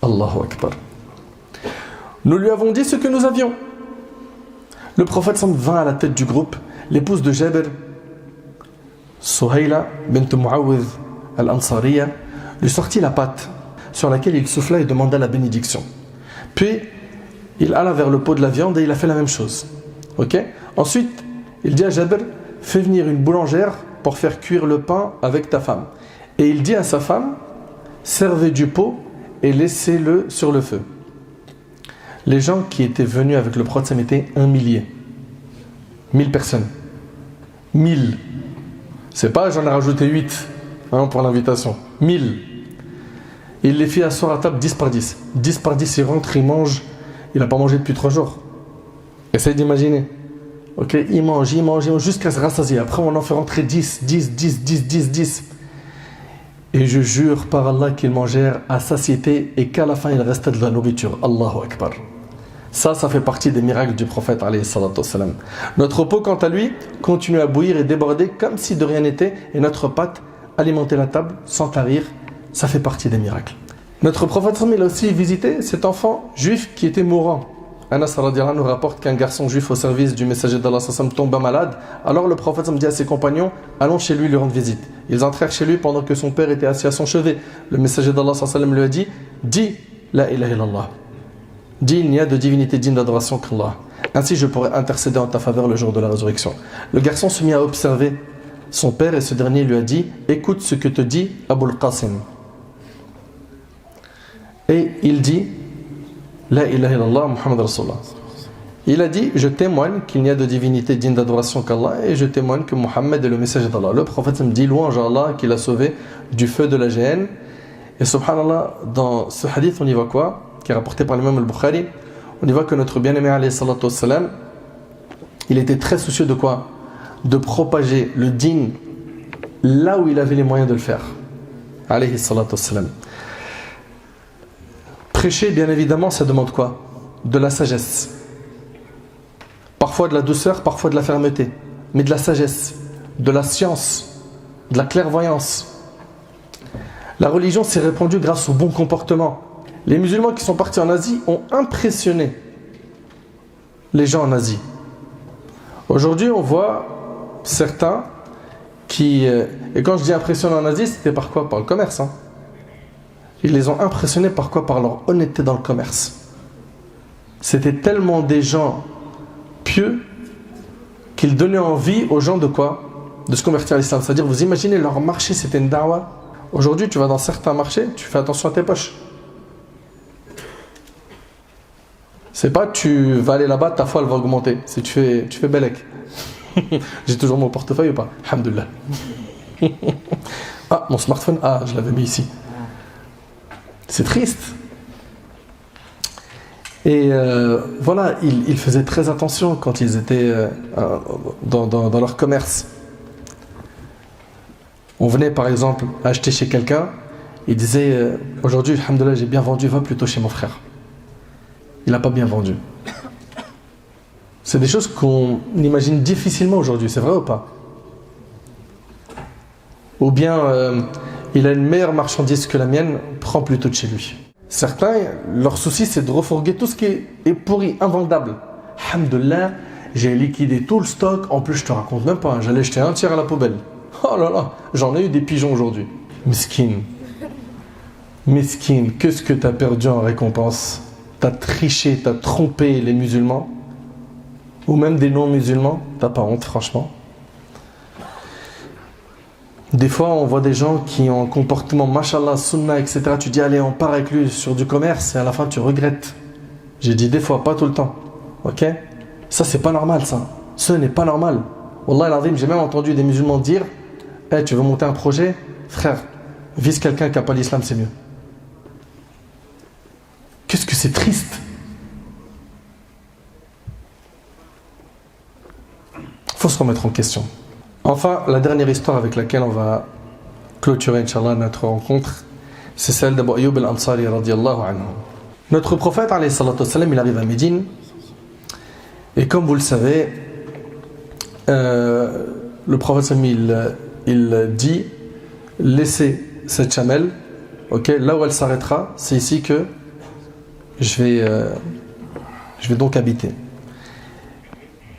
Speaker 1: Allahu Akbar. Nous lui avons dit ce que nous avions. Le prophète vint à la tête du groupe. L'épouse de Jabir, Suhayla bint Muawidh al-Ansariya, lui sortit la pâte sur laquelle il souffla et demanda la bénédiction. Puis, il alla vers le pot de la viande et il a fait la même chose. Ok? Ensuite, il dit à Jabir, fais venir une boulangère pour faire cuire le pain avec ta femme. Et il dit à sa femme, servez du pot et laissez-le sur le feu. Les gens qui étaient venus avec le prophète étaient 1 millier. 1000 personnes. 1000. C'est pas j'en ai rajouté 8 pour l'invitation. 1000. Il les fit asseoir à table 10 par 10. 10 par 10, il rentre, il mange. Il n'a pas mangé depuis 3 jours. Essaye d'imaginer. Ok, il mange jusqu'à se rassasier. Après, on en fait rentrer 10. Et je jure par Allah qu'ils mangèrent à satiété et qu'à la fin, il restait de la nourriture. Allahu Akbar. Ça fait partie des miracles du prophète alayhi salatu wassalam. Notre pot, quant à lui, continue à bouillir et déborder comme si de rien n'était. Et notre pâte alimentait la table sans tarir. Ça fait partie des miracles. Notre prophète, il a aussi visité cet enfant juif qui était mourant. Anas radhiyallahu anhu nous rapporte qu'un garçon juif au service du messager d'Allah tomba malade. Alors le prophète dit à ses compagnons, allons chez lui rendre visite. Ils entrèrent chez lui pendant que son père était assis à son chevet. Le messager d'Allah lui a dit, dis la ilaha illallah. Dis, il n'y a de divinité digne d'adoration qu'Allah. Ainsi je pourrai intercéder en ta faveur le jour de la résurrection. Le garçon se mit à observer son père et ce dernier lui a dit, écoute ce que te dit Abul Qasim. Et il dit, la ilaha illallah Muhammad Rasulullah. Il a dit, je témoigne qu'il n'y a de divinité digne d'adoration qu'Allah et je témoigne que Muhammad est le messager d'Allah. Le prophète me dit, louange à Allah qui l'a sauvé du feu de la géhenne. Et subhanallah, dans ce hadith, on y voit quoi? Qui est rapporté par l'imam al-Bukhari. On y voit que notre bien-aimé alayhi salatu wassalam, il était très soucieux de quoi? De propager le din là où il avait les moyens de le faire. Alayhi salatu wassalam. Prêcher, bien évidemment, ça demande quoi? De la sagesse. Parfois de la douceur, parfois de la fermeté. Mais de la sagesse, de la science, de la clairvoyance. La religion s'est répandue grâce au bon comportement. Les musulmans qui sont partis en Asie ont impressionné les gens en Asie. Aujourd'hui, on voit certains qui... Et quand je dis impressionné en Asie, c'était par quoi? Par le commerce. Ils les ont impressionnés par quoi? Par leur honnêteté dans le commerce. C'était tellement des gens pieux qu'ils donnaient envie aux gens de quoi? De se convertir à l'islam. C'est-à-dire, vous imaginez, leur marché, c'était une da'wa. Aujourd'hui, tu vas dans certains marchés, tu fais attention à tes poches. C'est pas tu vas aller là-bas, ta foi elle va augmenter. C'est tu fais bellec. J'ai toujours mon portefeuille ou pas? Alhamdoulilah. Ah, mon smartphone, je l'avais mis ici. C'est triste. Et voilà, ils faisaient très attention quand ils étaient dans leur commerce. On venait par exemple acheter chez quelqu'un, il disait aujourd'hui, alhamdoulilah, j'ai bien vendu, va plutôt chez mon frère. Il n'a pas bien vendu. C'est des choses qu'on imagine difficilement aujourd'hui, c'est vrai ou pas? Ou bien il a une meilleure marchandise que la mienne, prends plutôt de chez lui. Certains, leur souci c'est de refourguer tout ce qui est pourri, invendable. Alhamdoulilah, j'ai liquidé tout le stock, en plus je te raconte même pas, j'allais jeter un tiers à la poubelle. Oh là là, j'en ai eu des pigeons aujourd'hui. Miskin. Mesquine, qu'est-ce que tu as perdu en récompense? Tu as triché, tu as trompé les musulmans, ou même des non-musulmans, t'as pas honte, franchement. Des fois, on voit des gens qui ont un comportement, mashallah, sunna, etc. Tu dis, allez, on part avec lui sur du commerce, et à la fin, tu regrettes. J'ai dit des fois, pas tout le temps. Ok? Ça, c'est pas normal, ça. Ce n'est pas normal. Wallah al-azim, j'ai même entendu des musulmans dire, hey, tu veux monter un projet? Frère, vise quelqu'un qui n'a pas l'islam, c'est mieux. Qu'est-ce que c'est triste. Il faut se remettre en question. Enfin, la dernière histoire avec laquelle on va clôturer, Inch'Allah, notre rencontre, c'est celle d'Abu Ayyub al-Ansari radiyallahu anhu. Notre prophète, alayhi salatu wassalam, il arrive à Médine, et comme vous le savez, le prophète, il dit, laissez cette chamelle, okay, là où elle s'arrêtera, c'est ici que je vais donc habiter.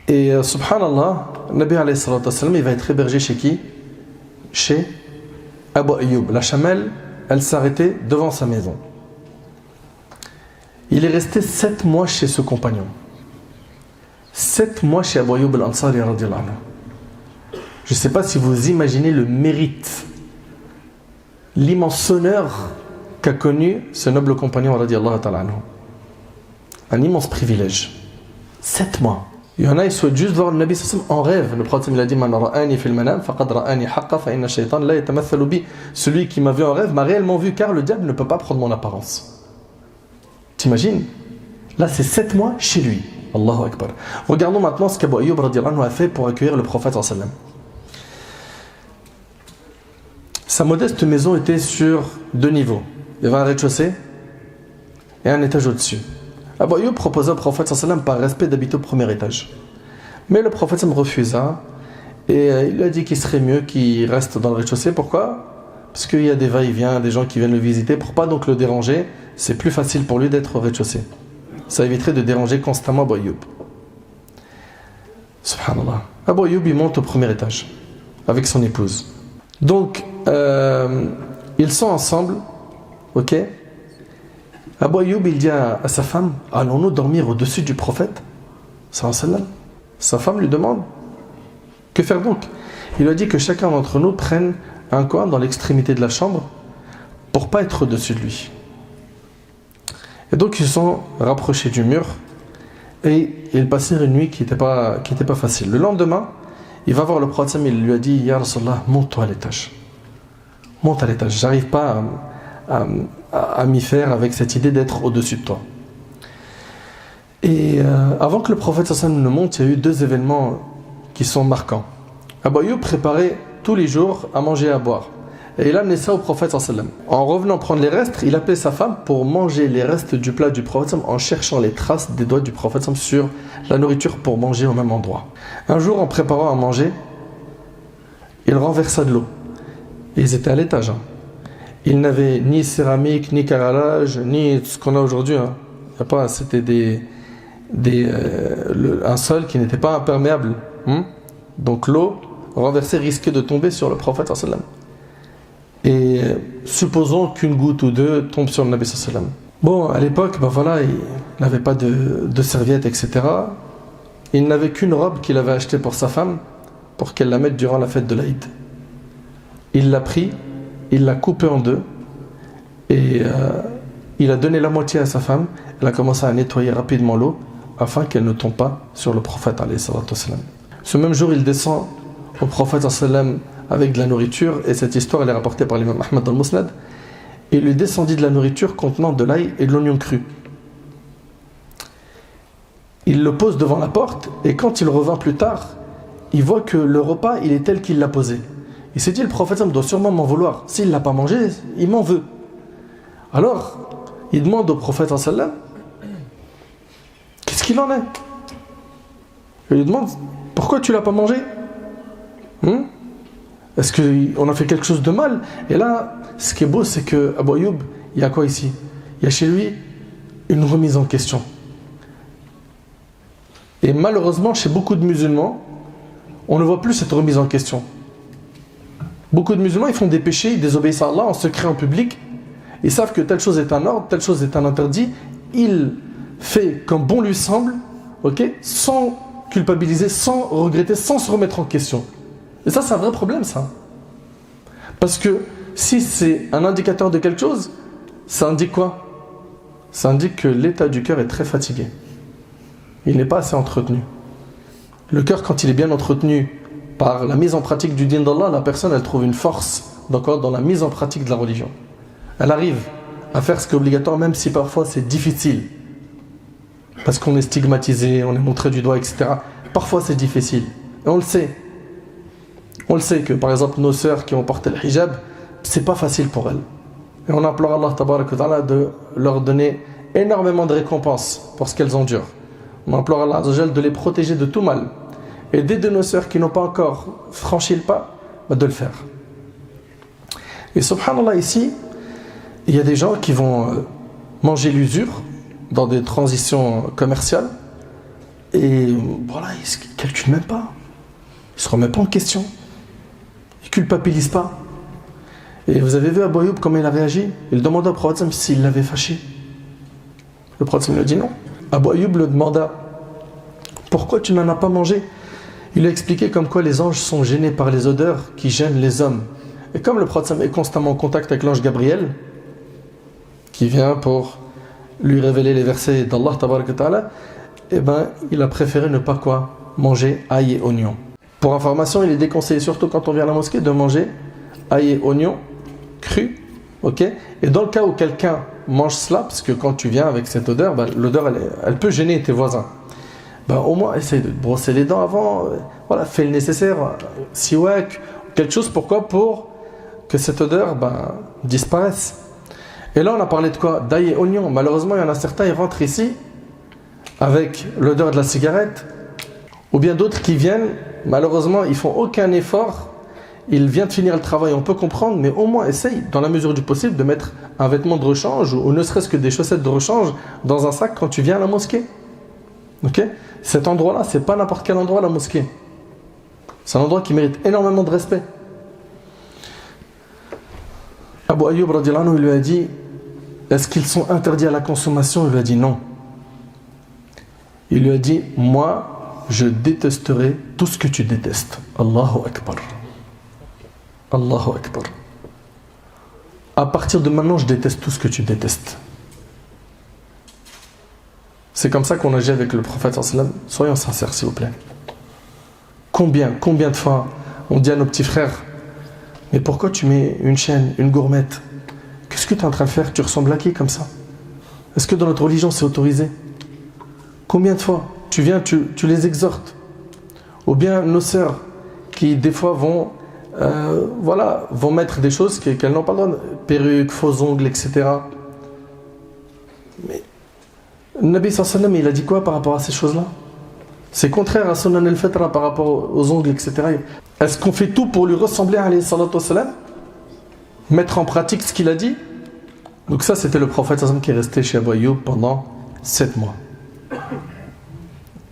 Speaker 1: Et subhanallah, Nabi alayhi salatu wassalam, il va être hébergé chez qui? Chez Abu Ayyub. La chamelle, elle s'arrêtait devant sa maison. Il est resté 7 mois chez ce compagnon. 7 mois chez Abu Ayyub al-Ansari radiyallahu anhu. Je ne sais pas si vous imaginez le mérite, l'immense honneur qu'a connu ce noble compagnon radiyallahu ta'ala anhu. Un immense privilège. 7 mois. Il y en a, ils souhaitent juste voir le Nabi sallallahu alayhi wa sallam en rêve. Le prophète il a dit, Man ra'ani fil manam faqad ra'ani haqqa fa inna shaytan la yatamathalu bi. Celui qui m'a vu en rêve m'a réellement vu, car le diable ne peut pas prendre mon apparence. T'imagines? Là, c'est 7 mois chez lui. Allahu Akbar. Regardons maintenant ce qu'Abu Ayyub radiyallahu anhu a fait pour accueillir le prophète sallallahu alayhi wa sallam. Sa modeste maison était sur 2 niveaux. Il y avait un rez-de-chaussée et un étage au-dessus. Abu Ayyub proposa au prophète sallallahu alayhi wa sallam par respect d'habiter au premier étage. Mais le prophète sallallahu alayhi wa sallam refusa et il lui a dit qu'il serait mieux qu'il reste dans le rez-de-chaussée. Pourquoi? Parce qu'il y a des va-et-vient, des gens qui viennent le visiter. Pour pas donc le déranger, c'est plus facile pour lui d'être au rez-de-chaussée. Ça éviterait de déranger constamment Abu Ayyub. Subhanallah. Abu Ayyub il monte au premier étage avec son épouse. Donc ils sont ensemble, ok? Abu Ayyub il dit à sa femme, allons-nous dormir au-dessus du prophète sallallahu alayhi wa sallam? Sa femme lui demande, que faire donc? Il lui a dit que chacun d'entre nous prenne un coin dans l'extrémité de la chambre pour pas être au-dessus de lui. Et donc ils se sont rapprochés du mur et ils passèrent une nuit qui n'était pas facile. Le lendemain, il va voir le prophète, il lui a dit, Ya Rasulallah, monte-toi à l'étage. Monte à l'étage, j'arrive pas à m'y faire avec cette idée d'être au-dessus de toi. Et avant que le prophète sallallahu alayhi wa sallam ne monte, il y a eu 2 événements qui sont marquants. Abu Ayyub préparait tous les jours à manger et à boire. Et il amenait ça au prophète sallallahu alayhi wa sallam. En revenant prendre les restes, il appelait sa femme pour manger les restes du plat du prophète sallallahu alayhi wa sallam en cherchant les traces des doigts du prophète sallallahu alayhi wa sallam sur la nourriture pour manger au même endroit. Un jour, en préparant à manger, il renversa de l'eau. Et ils étaient à l'étage. Ils n'avaient ni céramique, ni carrelage, ni ce qu'on a aujourd'hui. C'était un sol qui n'était pas imperméable. Donc l'eau renversée risquait de tomber sur le prophète sallallahu alayhi wa sallam. Et supposons qu'une goutte ou 2 tombe sur le Nabi sallallahu alayhi wa sallam. Bon, à l'époque, il n'avait pas de serviette, etc. Il n'avait qu'une robe qu'il avait achetée pour sa femme, pour qu'elle la mette durant la fête de l'Aïd. Il l'a pris, il l'a coupé en 2, et il a donné la moitié à sa femme. Elle a commencé à nettoyer rapidement l'eau, afin qu'elle ne tombe pas sur le prophète alayhi salatu wassalam. Ce même jour, il descend au prophète sallallahu alayhi wa sallam avec de la nourriture, et cette histoire elle est rapportée par l'imam Ahmad dans le Musnad. Il lui descendit de la nourriture contenant de l'ail et de l'oignon cru. Il le pose devant la porte, et quand il revint plus tard, il voit que le repas il est tel qu'il l'a posé. Il s'est dit, le prophète doit sûrement m'en vouloir. S'il ne l'a pas mangé, il m'en veut. Alors, il demande au prophète sallallahu alayhi wa sallam, qu'est-ce qu'il en est? Il lui demande, pourquoi tu ne l'as pas mangé? Est-ce qu'on a fait quelque chose de mal? Et là, ce qui est beau, c'est que Abu Ayyub, il y a quoi ici? Il y a chez lui une remise en question. Et malheureusement, chez beaucoup de musulmans, on ne voit plus cette remise en question. Beaucoup de musulmans, ils font des péchés, ils désobéissent à Allah en secret, en public, Ils savent que telle chose est un ordre, telle chose est un interdit. Il fait comme bon lui semble, ok, sans culpabiliser, sans regretter, sans se remettre en question. Et ça, c'est un vrai problème, ça. Parce que si c'est un indicateur de quelque chose, ça indique quoi? Ça indique que l'état du cœur est très fatigué. Il n'est pas assez entretenu. Le cœur, quand il est bien entretenu par la mise en pratique du din d'Allah, la personne, elle trouve une force dans la mise en pratique de la religion. Elle arrive à faire ce qui est obligatoire, même si parfois c'est difficile. Parce qu'on est stigmatisé, on est montré du doigt, etc. Parfois c'est difficile. Et on le sait. On le sait que, par exemple, nos sœurs qui ont porté le hijab, c'est pas facile pour elles. Et on implore Allah tabarak wa ta'ala de leur donner énormément de récompenses pour ce qu'elles endurent. On implore Allah azza wa jal de les protéger de tout mal. Et d'aider nos sœurs qui n'ont pas encore franchi le pas, de le faire. Et subhanallah, ici, il y a des gens qui vont manger l'usure dans des transitions commerciales et voilà, ils ne calculent même pas. Ils ne se remettent pas en question. Ils ne culpabilisent pas. Et vous avez vu Abu Ayyub comment il a réagi? Il demanda au prophète s'il l'avait fâché. Le prophète lui a dit non. Abu Ayyub le demanda pourquoi tu n'en as pas mangé? Il lui a expliqué comme quoi les anges sont gênés par les odeurs qui gênent les hommes. Et comme le prophète est constamment en contact avec l'ange Gabriel, qui vient pour lui révéler les versets d'Allah tabaraka wa ta'ala, eh ben, il a préféré ne pas manger ail et oignon. Pour information, il est déconseillé, surtout quand on vient à la mosquée, de manger ail et oignon cru, ok? Et dans le cas où quelqu'un mange cela, parce que quand tu viens avec cette odeur, l'odeur elle peut gêner tes voisins. Au moins essaye de te brosser les dents avant, voilà, fais le nécessaire, siwak, quelque chose, pourquoi? Pour que cette odeur disparaisse. Et là on a parlé de quoi? D'ail et oignon. Malheureusement il y en a certains, ils rentrent ici avec l'odeur de la cigarette, ou bien d'autres qui viennent, malheureusement ils font aucun effort, ils viennent de finir le travail, on peut comprendre, mais au moins essaye dans la mesure du possible de mettre un vêtement de rechange ou ne serait-ce que des chaussettes de rechange dans un sac quand tu viens à la mosquée. Ok? Cet endroit-là, c'est pas n'importe quel endroit, la mosquée. C'est un endroit qui mérite énormément de respect. Abu Ayyub radiyallahu anhu, il lui a dit est-ce qu'ils sont interdits à la consommation? Il lui a dit non. Il lui a dit moi, je détesterai tout ce que tu détestes. Allahu Akbar. Allahu Akbar. À partir de maintenant, je déteste tout ce que tu détestes. C'est comme ça qu'on agit avec le prophète sallallahu alayhi wa sallam. Soyons sincères, s'il vous plaît. Combien de fois on dit à nos petits frères mais pourquoi tu mets une chaîne, une gourmette? Qu'est-ce que tu es en train de faire? Tu ressembles à qui comme ça? Est-ce que dans notre religion c'est autorisé? Combien de fois tu viens, tu les exhortes? Ou bien nos sœurs qui des fois vont mettre des choses qu'elles n'ont pas le droit, perruques, faux ongles, etc. Mais le Nabi sallallahu alayhi wa sallam, il a dit quoi par rapport à ces choses-là? C'est contraire à Sunan al-Fitra par rapport aux ongles, etc. Est-ce qu'on fait tout pour lui ressembler alayhi salatu wa salam? Mettre en pratique ce qu'il a dit? Donc ça, c'était le prophète sallallahu alayhi wa sallam qui est resté chez Abu Ayyub pendant 7 mois.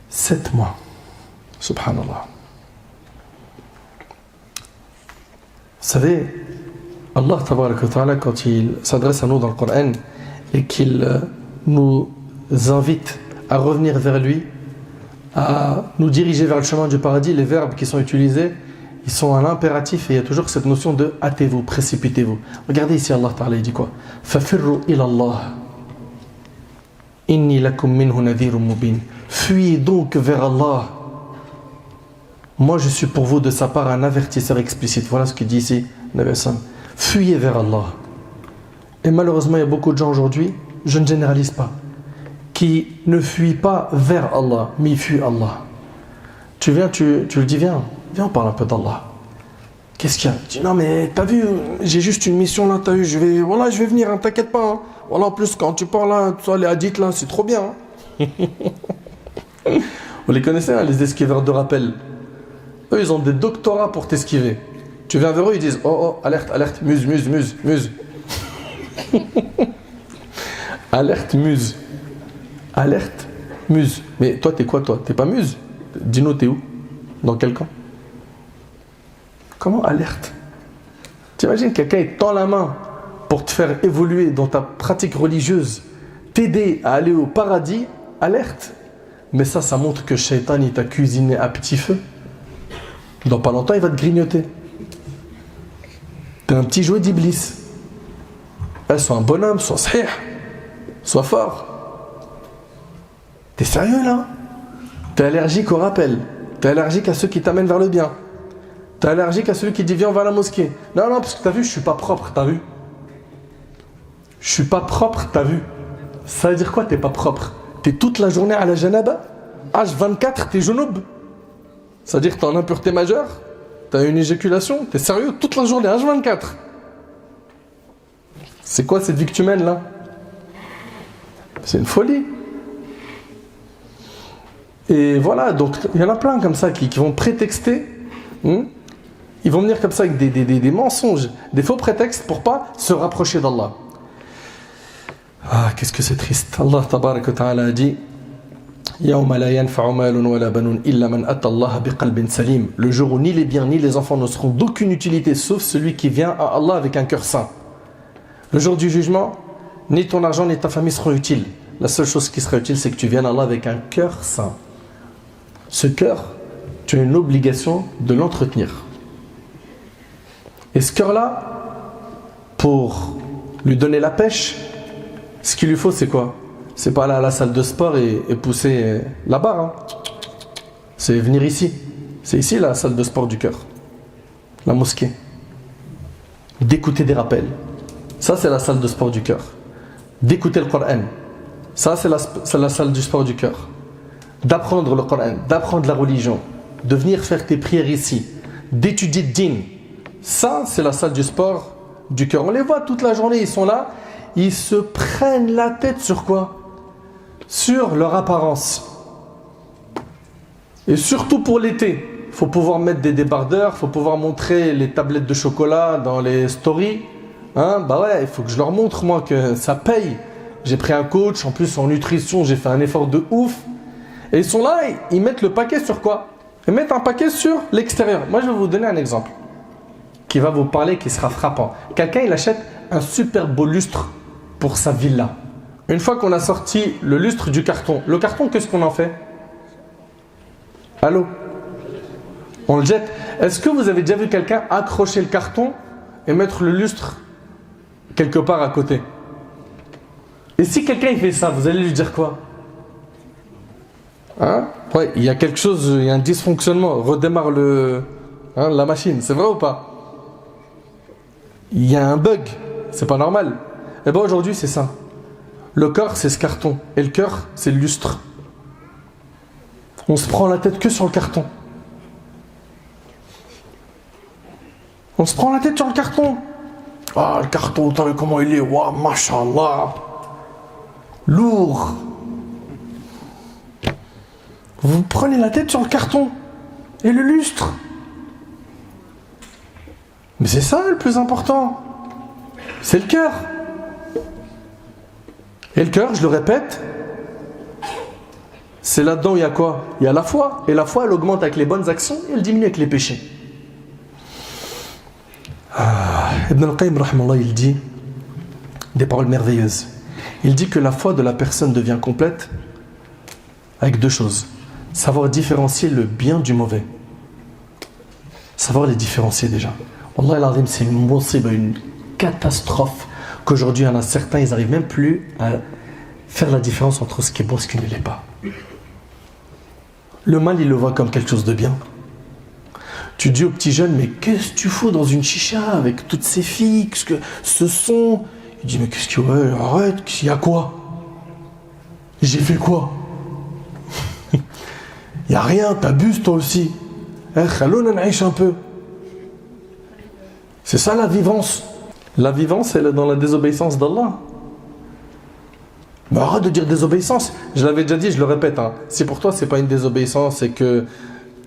Speaker 1: 7 mois. Subhanallah. Vous savez, Allah tabaraka wa ta'ala, quand il s'adresse à nous dans le Coran et qu'il nous invite à revenir vers lui, à nous diriger vers le chemin du paradis, les verbes qui sont utilisés, ils sont à l'impératif et il y a toujours cette notion de hâtez-vous, précipitez-vous. Regardez ici, Allah Ta'ala il dit quoi? Fafirru ila Allah inni lakum minhu nadhirun mubin. Fuyez donc vers Allah. Moi je suis pour vous de sa part un avertisseur explicite. Voilà ce qu'il dit ici, Nabi Hassan. Fuyez vers Allah. Et malheureusement, il y a beaucoup de gens aujourd'hui, je ne généralise pas, qui ne fuient pas vers Allah, mais ils fuient Allah. Tu viens, tu le dis, viens, on parle un peu d'Allah. Qu'est-ce qu'il y a? Tu dis, non mais t'as vu, j'ai juste une mission là, t'as vu, je vais venir, hein, t'inquiète pas. Hein. Voilà, en plus quand tu parles là, toi, les hadiths là, c'est trop bien. Hein. Vous les connaissez, hein, les esquiveurs de rappel. Eux, ils ont des doctorats pour t'esquiver. Tu viens vers eux, ils disent, oh, alerte, muse. Alerte, muse. Alerte, muse. Mais toi, t'es quoi, toi? T'es pas muse? Dis-nous, t'es où? Dans quel camp? Comment alerte? T'imagines quelqu'un, il tend la main pour te faire évoluer dans ta pratique religieuse, t'aider à aller au paradis, alerte. Mais ça montre que Shaitan, il t'a cuisiné à petit feu. Dans pas longtemps, il va te grignoter. T'es un petit jouet d'Iblis. Sois un bonhomme, sois sahih, sois fort. T'es sérieux là? T'es allergique au rappel. T'es allergique à ceux qui t'amènent vers le bien. T'es allergique à celui qui dit viens on va à la mosquée. Non, parce que t'as vu, je suis pas propre, t'as vu? Je suis pas propre, t'as vu? Ça veut dire quoi, t'es pas propre? T'es toute la journée à la janaba, H24, t'es junub. Ça veut dire que t'es en impureté majeure, t'as une éjaculation, t'es sérieux? Toute la journée, H24. C'est quoi cette vie que tu mènes là? C'est une folie. Et voilà, donc il y en a plein comme ça qui vont prétexter. Ils vont venir comme ça avec des mensonges, des faux prétextes pour pas se rapprocher d'Allah. Ah, qu'est-ce que c'est triste. Allah tabarak wa ta'ala a dit يَوْمَ لَا يَنْفَعُ مَالٌ وَلَا بَنُونَ إِلَّا مَنْ أَتَى اللَّهَ بِقَلْبٍ سَلِيمٍ. Le jour où ni les biens ni les enfants ne seront d'aucune utilité sauf celui qui vient à Allah avec un cœur saint. Le jour du jugement, ni ton argent ni ta famille seront utiles. La seule chose qui sera utile, c'est que tu viennes à Allah avec un cœur saint. Ce cœur, tu as une obligation de l'entretenir. Et ce cœur-là, pour lui donner la pêche, ce qu'il lui faut, c'est quoi? C'est pas aller à la salle de sport et pousser la barre. Hein. C'est venir ici. C'est ici la salle de sport du cœur. La mosquée. D'écouter des rappels. Ça, c'est la salle de sport du cœur. D'écouter le Coran. Ça, c'est la salle du sport du cœur. D'apprendre le Coran, d'apprendre la religion, de venir faire tes prières ici, d'étudier le din. Ça, c'est la salle du sport du cœur. On les voit toute la journée, ils sont là, ils se prennent la tête sur quoi? Sur leur apparence. Et surtout pour l'été, il faut pouvoir mettre des débardeurs, il faut pouvoir montrer les tablettes de chocolat dans les stories. Bah ouais, il faut que je leur montre moi que ça paye. J'ai pris un coach, en plus en nutrition, j'ai fait un effort de ouf. Et ils sont là, ils mettent le paquet sur quoi? Ils mettent un paquet sur l'extérieur. Moi, je vais vous donner un exemple qui va vous parler, qui sera frappant. Quelqu'un, il achète un super beau lustre pour sa villa. Une fois qu'on a sorti le lustre du carton, le carton, qu'est-ce qu'on en fait? Allô? On le jette. Est-ce que vous avez déjà vu quelqu'un accrocher le carton et mettre le lustre quelque part à côté? Et si quelqu'un il fait ça, vous allez lui dire quoi? Ouais, il y a quelque chose, il y a un dysfonctionnement. Redémarre la machine, c'est vrai ou pas? Il y a un bug, c'est pas normal. Et bien aujourd'hui c'est ça. Le corps c'est ce carton et le cœur c'est le lustre. On se prend la tête que sur le carton. On se prend la tête sur le carton. Ah, le carton, t'as vu comment il est? Waouh, mashallah. Lourd. Vous prenez la tête sur le carton et le lustre. Mais c'est ça le plus important. C'est le cœur. Et le cœur, je le répète, c'est là-dedans où il y a quoi? Il y a la foi. Et la foi, elle augmente avec les bonnes actions et elle diminue avec les péchés. Ibn al-Qayyim, rahmallah, il dit des paroles merveilleuses. Il dit que la foi de la personne devient complète avec deux choses. Savoir différencier le bien du mauvais. Savoir les différencier déjà. Wallah al-Azim, c'est une catastrophe qu'aujourd'hui, il y en a certains, ils n'arrivent même plus à faire la différence entre ce qui est bon et ce qui ne l'est pas. Le mal, il le voit comme quelque chose de bien. Tu dis aux petits jeunes, mais qu'est-ce que tu fous dans une chicha avec toutes ces filles, qu'est-ce que ce son? Il dit, mais qu'est-ce que... Ouais, arrête, il y a quoi? J'ai fait quoi? Il n'y a rien, t'abuses toi aussi. Khalouna naïch un peu. C'est ça la vivance. La vivance, elle est dans la désobéissance d'Allah. Mais arrête de dire désobéissance. Je l'avais déjà dit, je le répète. Si pour toi, c'est pas une désobéissance et que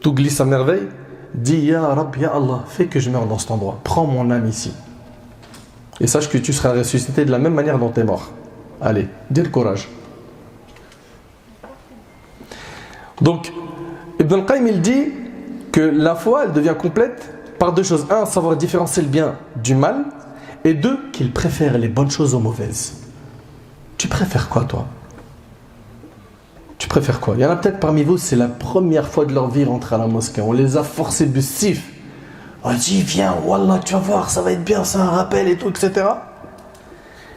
Speaker 1: tout glisse à merveille, dis Ya Rab, Ya Allah, fais que je meure dans cet endroit. Prends mon âme ici. Et sache que tu seras ressuscité de la même manière dont tu es mort. Allez, dis le courage. Donc, Ibn al-Qayyim, il dit que la foi, elle devient complète par deux choses. Un, savoir différencier le bien du mal. Et 2, qu'il préfère les bonnes choses aux mauvaises. Tu préfères quoi, toi? Tu préfères quoi? Il y en a peut-être parmi vous, c'est la première fois de leur vie rentrer à la mosquée. On les a forcés de sif. On a dit, viens, wallah, tu vas voir, ça va être bien, c'est un rappel et tout, etc.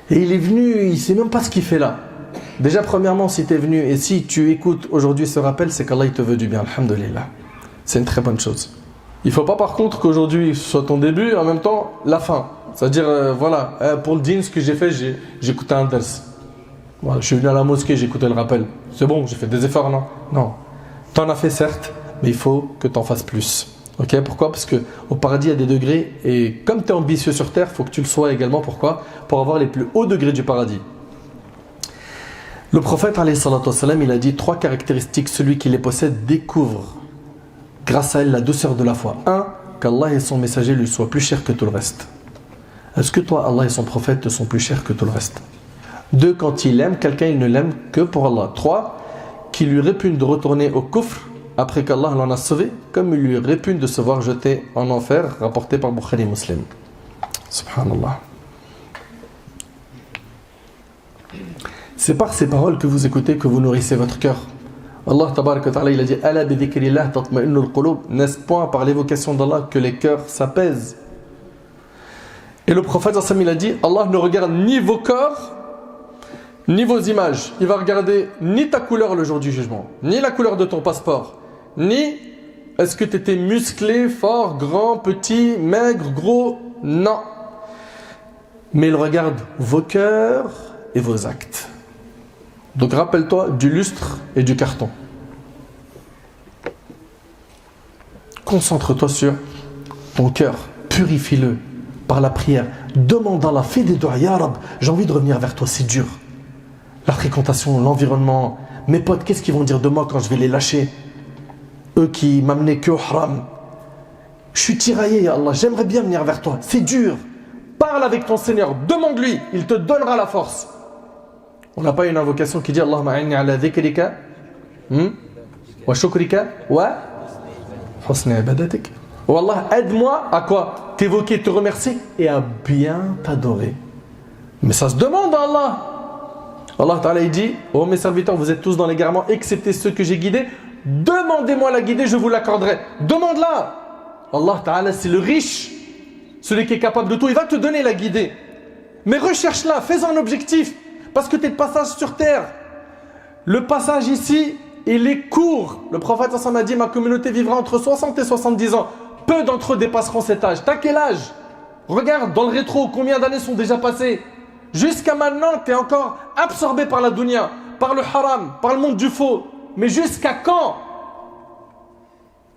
Speaker 1: Et il est venu, il ne sait même pas ce qu'il fait là. Déjà, premièrement, si tu es venu et si tu écoutes aujourd'hui ce rappel, c'est qu'Allah il te veut du bien, alhamdoulilah. C'est une très bonne chose. Il ne faut pas par contre qu'aujourd'hui ce soit ton début et en même temps la fin. C'est-à-dire, voilà, pour le dîn, ce que j'ai fait, j'ai écouté un ders. Voilà, je suis venu à la mosquée, j'ai écouté le rappel. C'est bon, j'ai fait des efforts, non? Non. Tu en as fait certes, mais il faut que tu en fasses plus. Ok, pourquoi? Parce qu'au paradis, il y a des degrés et comme tu es ambitieux sur terre, il faut que tu le sois également. Pourquoi? Pour avoir les plus hauts degrés du paradis. Le prophète, alayhi salatu wassalam, il a dit 3 caractéristiques. Celui qui les possède découvre, grâce à elle, la douceur de la foi. 1, qu'Allah et son messager lui soient plus chers que tout le reste. Est-ce que toi, Allah et son prophète te sont plus chers que tout le reste? 2, quand il aime quelqu'un, il ne l'aime que pour Allah. 3, qu'il lui répugne de retourner au kufr après qu'Allah l'en a sauvé, comme il lui répugne de se voir jeté en enfer, rapporté par Bukhari Muslim. Subhanallah. C'est par ces paroles que vous écoutez que vous nourrissez votre cœur. Allah tabarak wa ta'ala, il a dit Ala bi dhikrillah tatma'innul qulub. N'est-ce point par l'évocation d'Allah que les cœurs s'apaisent? Et le prophète il a dit Allah ne regarde ni vos corps ni vos images. Il va regarder ni ta couleur le jour du jugement, ni la couleur de ton passeport, ni est-ce que tu étais musclé, fort, grand, petit, maigre, gros. Non. Mais il regarde vos cœurs et vos actes. Donc rappelle-toi du lustre et du carton. Concentre-toi sur ton cœur, purifie-le par la prière. Demande à Allah, fais des doigts, ya Rab, j'ai envie de revenir vers toi, c'est dur. La fréquentation, l'environnement, mes potes, qu'est-ce qu'ils vont dire de moi quand je vais les lâcher? Eux qui m'amenaient que au haram. Je suis tiraillé, ya Allah, j'aimerais bien venir vers toi, c'est dur. Parle avec ton Seigneur, demande-lui, il te donnera la force. On n'a pas une invocation qui dit Allahumma a'inni ala dhikrika wa shukrika wa husni ibadatik. Oh Allah, aide-moi à quoi? T'évoquer, te remercier et à bien t'adorer. Mais ça se demande à Allah. Allah Ta'ala il dit oh mes serviteurs, vous êtes tous dans l'égarement excepté ceux que j'ai guidés. Demandez-moi la guider, je vous l'accorderai. Demande-la. Allah Ta'ala c'est le riche, celui qui est capable de tout, il va te donner la guider. Mais recherche-la, fais-en un objectif. Parce que tu es de passage sur terre. Le passage ici, il est court. Le prophète a dit ma communauté vivra entre 60 et 70 ans. Peu d'entre eux dépasseront cet âge. T'as quel âge? Regarde dans le rétro, combien d'années sont déjà passées? Jusqu'à maintenant, tu es encore absorbé par la dunya, par le haram, par le monde du faux. Mais jusqu'à quand?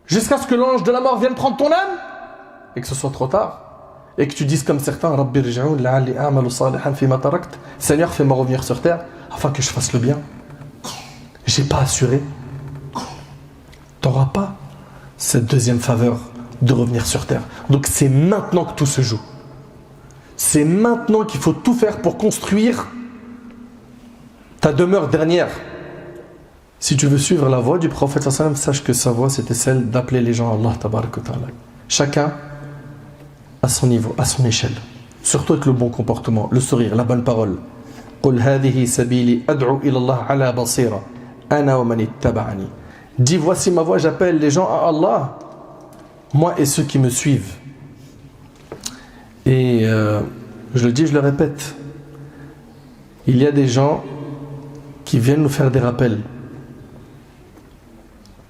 Speaker 1: Jusqu'à ce que l'ange de la mort vienne prendre ton âme? Et que ce soit trop tard. Et que tu dises comme certains Seigneur, fais-moi revenir sur terre afin que je fasse le bien. J'ai pas assuré. Tu n'auras pas cette deuxième faveur de revenir sur terre. Donc c'est maintenant que tout se joue. C'est maintenant qu'il faut tout faire pour construire ta demeure dernière. Si tu veux suivre la voie du prophète, sache que sa voie c'était celle d'appeler les gens à Allah tabarak wa ta'ala. Chacun à son niveau, à son échelle. Surtout avec le bon comportement, le sourire, la bonne parole. قُلْ هَذِهِ سَبِيلِي أَدْعُو إِلَى اللَّهِ عَلَى بَصِيرَةٍ أَنَا وَمَنِ اتَّبَعَنِي. Dis voici ma voix, j'appelle les gens à Allah, moi et ceux qui me suivent. Et je le dis, je le répète, il y a des gens qui viennent nous faire des rappels.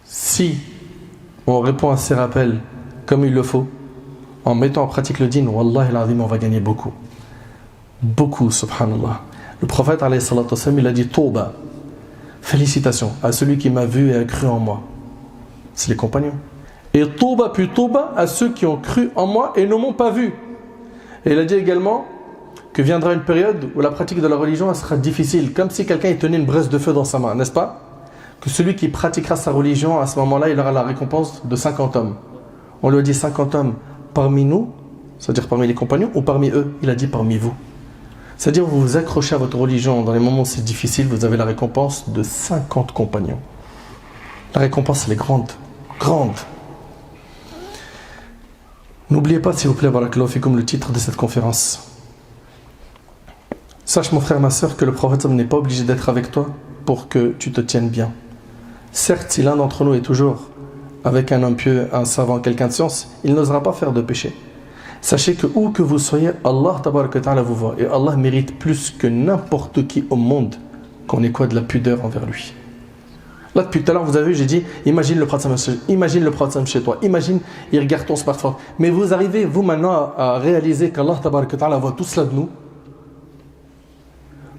Speaker 1: Si on répond à ces rappels comme il le faut, en mettant en pratique le dîn, wallahi l'azim, on va gagner beaucoup. Beaucoup, subhanallah. Le prophète, alayhi salatu wassalam, il a dit Tauba, félicitations à celui qui m'a vu et a cru en moi. C'est les compagnons. Et Tauba puis Tauba à ceux qui ont cru en moi et ne m'ont pas vu. Et il a dit également que viendra une période où la pratique de la religion elle sera difficile, comme si quelqu'un tenait une braise de feu dans sa main, n'est-ce pas? Que celui qui pratiquera sa religion, à ce moment-là, il aura la récompense de 50 hommes. On lui a dit 50 hommes parmi nous, c'est-à-dire parmi les compagnons, ou parmi eux? Il a dit parmi vous. C'est-à-dire vous vous accrochez à votre religion dans les moments où c'est difficile, vous avez la récompense de 50 compagnons. La récompense, elle est grande. Grande. N'oubliez pas, s'il vous plaît, barakallahu fikum, le titre de cette conférence. Sache mon frère, ma soeur, que le prophète n'est pas obligé d'être avec toi pour que tu te tiennes bien. Certes, si l'un d'entre nous est toujours avec un homme pieux, un savant, quelqu'un de science, il n'osera pas faire de péché. Sachez que où que vous soyez, Allah tabaraka wa ta'ala vous voit. Et Allah mérite plus que n'importe qui au monde qu'on ait quoi de la pudeur envers lui. Là, depuis tout à l'heure, vous avez vu, j'ai dit, imagine le prophète chez toi, imagine, il regarde ton smartphone. Mais vous arrivez, vous maintenant, à réaliser qu'Allah tabaraka wa ta'ala voit tout cela de nous.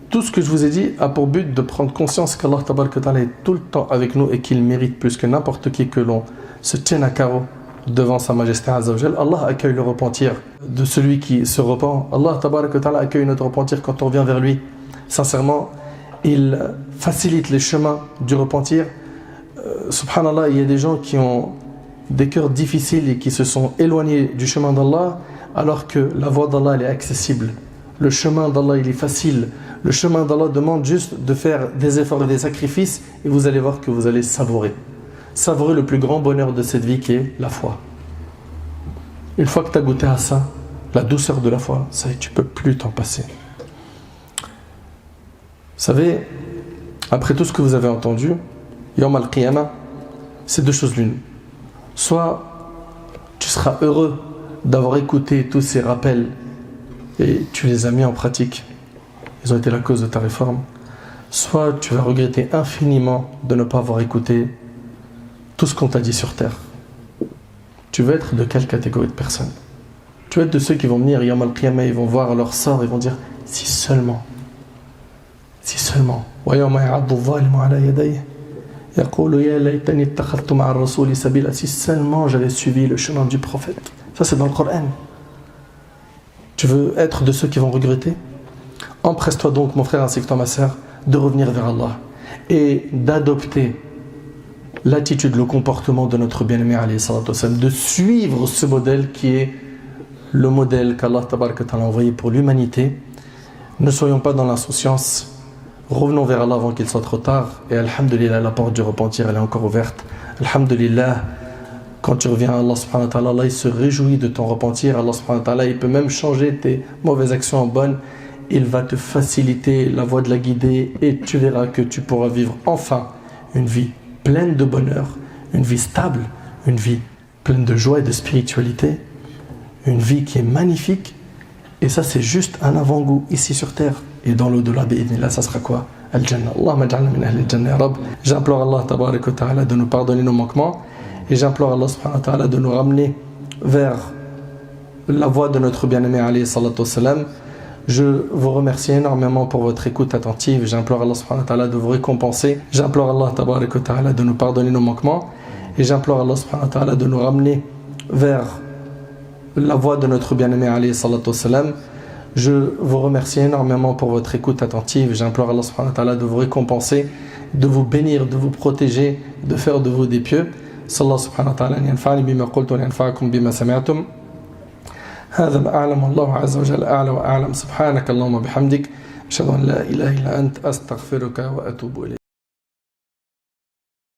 Speaker 1: Tout ce que je vous ai dit a pour but de prendre conscience qu'Allah tabaraka wa ta'ala est tout le temps avec nous et qu'il mérite plus que n'importe qui que l'on se tienne à carreau devant sa majesté azza wa jal. Allah accueille le repentir de celui qui se repent. Allah tabaraka wa ta'ala accueille notre repentir quand on vient vers lui. Sincèrement, il facilite les chemins du repentir. Subhanallah, il y a des gens qui ont des cœurs difficiles et qui se sont éloignés du chemin d'Allah alors que la voie d'Allah elle est accessible. Le chemin d'Allah il est facile. Le chemin d'Allah demande juste de faire des efforts et des sacrifices et vous allez voir que vous allez savourer. Savourer le plus grand bonheur de cette vie qui est la foi. Une fois que tu as goûté à ça, la douceur de la foi, ça y est, tu ne peux plus t'en passer. Vous savez, après tout ce que vous avez entendu, Yawm al-Qiyamah, c'est deux choses l'une. Soit tu seras heureux d'avoir écouté tous ces rappels et tu les as mis en pratique. Ils ont été la cause de ta réforme. Soit tu vas regretter infiniment de ne pas avoir écouté tout ce qu'on t'a dit sur terre. Tu veux être de quelle catégorie de personnes? Tu veux être de ceux qui vont venir Yawm al-Qiyamah, ils vont voir leur sort, ils vont dire si seulement. Si seulement. Si seulement j'avais suivi le chemin du prophète. Ça c'est dans le Coran. Tu veux être de ceux qui vont regretter? Empresse-toi donc mon frère ainsi que toi ma sœur de revenir vers Allah et d'adopter l'attitude, le comportement de notre bien-aimé alayhi salatu wassalam, de suivre ce modèle qui est le modèle qu'Allah tabaraka ta'ala a envoyé pour l'humanité. Ne soyons pas dans l'insouciance. Revenons vers Allah avant qu'il soit trop tard. Et alhamdulillah, la porte du repentir, elle est encore ouverte. Alhamdulillah, quand tu reviens à Allah subhanahu wa ta'ala, Allah il se réjouit de ton repentir. Allah subhanahu wa ta'ala, il peut même changer tes mauvaises actions en bonnes. Il va te faciliter la voie de la guider et tu verras que tu pourras vivre enfin une vie pleine de bonheur, une vie stable, une vie pleine de joie et de spiritualité, une vie qui est magnifique. Et ça, c'est juste un avant-goût ici sur terre. Et dans l'au-delà, là, ça sera quoi? Al-Jannah. Allahumma ja'alna min ahli al-Jannah, ya Rabb. J'implore Allah tabaraka wa ta'ala de nous pardonner nos manquements. Et j'implore Allah subhanahu wa ta'ala de nous ramener vers la voie de notre bien-aimé alayhi salatu wassalam. Je vous remercie énormément pour votre écoute attentive. J'implore Allah subhanahu wa ta'ala de vous récompenser. J'implore Allah tabaraka wa ta'ala de nous pardonner nos manquements. Et j'implore Allah subhanahu wa ta'ala de nous ramener vers la voie de notre bien-aimé alayhi salatu wassalam. Je vous remercie énormément pour votre écoute attentive. J'implore Allah subhanahu wa ta'ala de vous récompenser, de vous bénir, de vous protéger, de faire de vous des pieux. Sallallahu subhanahu wa ta'ala an yanfa'ani bima qultu wa yanfa'akum bima sami'tum. هذا ما أعلم الله عز وجل أعلى وأعلم سبحانك اللهم وبحمدك أشهد أن لا إله إلا أنت أستغفرك وأتوب إليك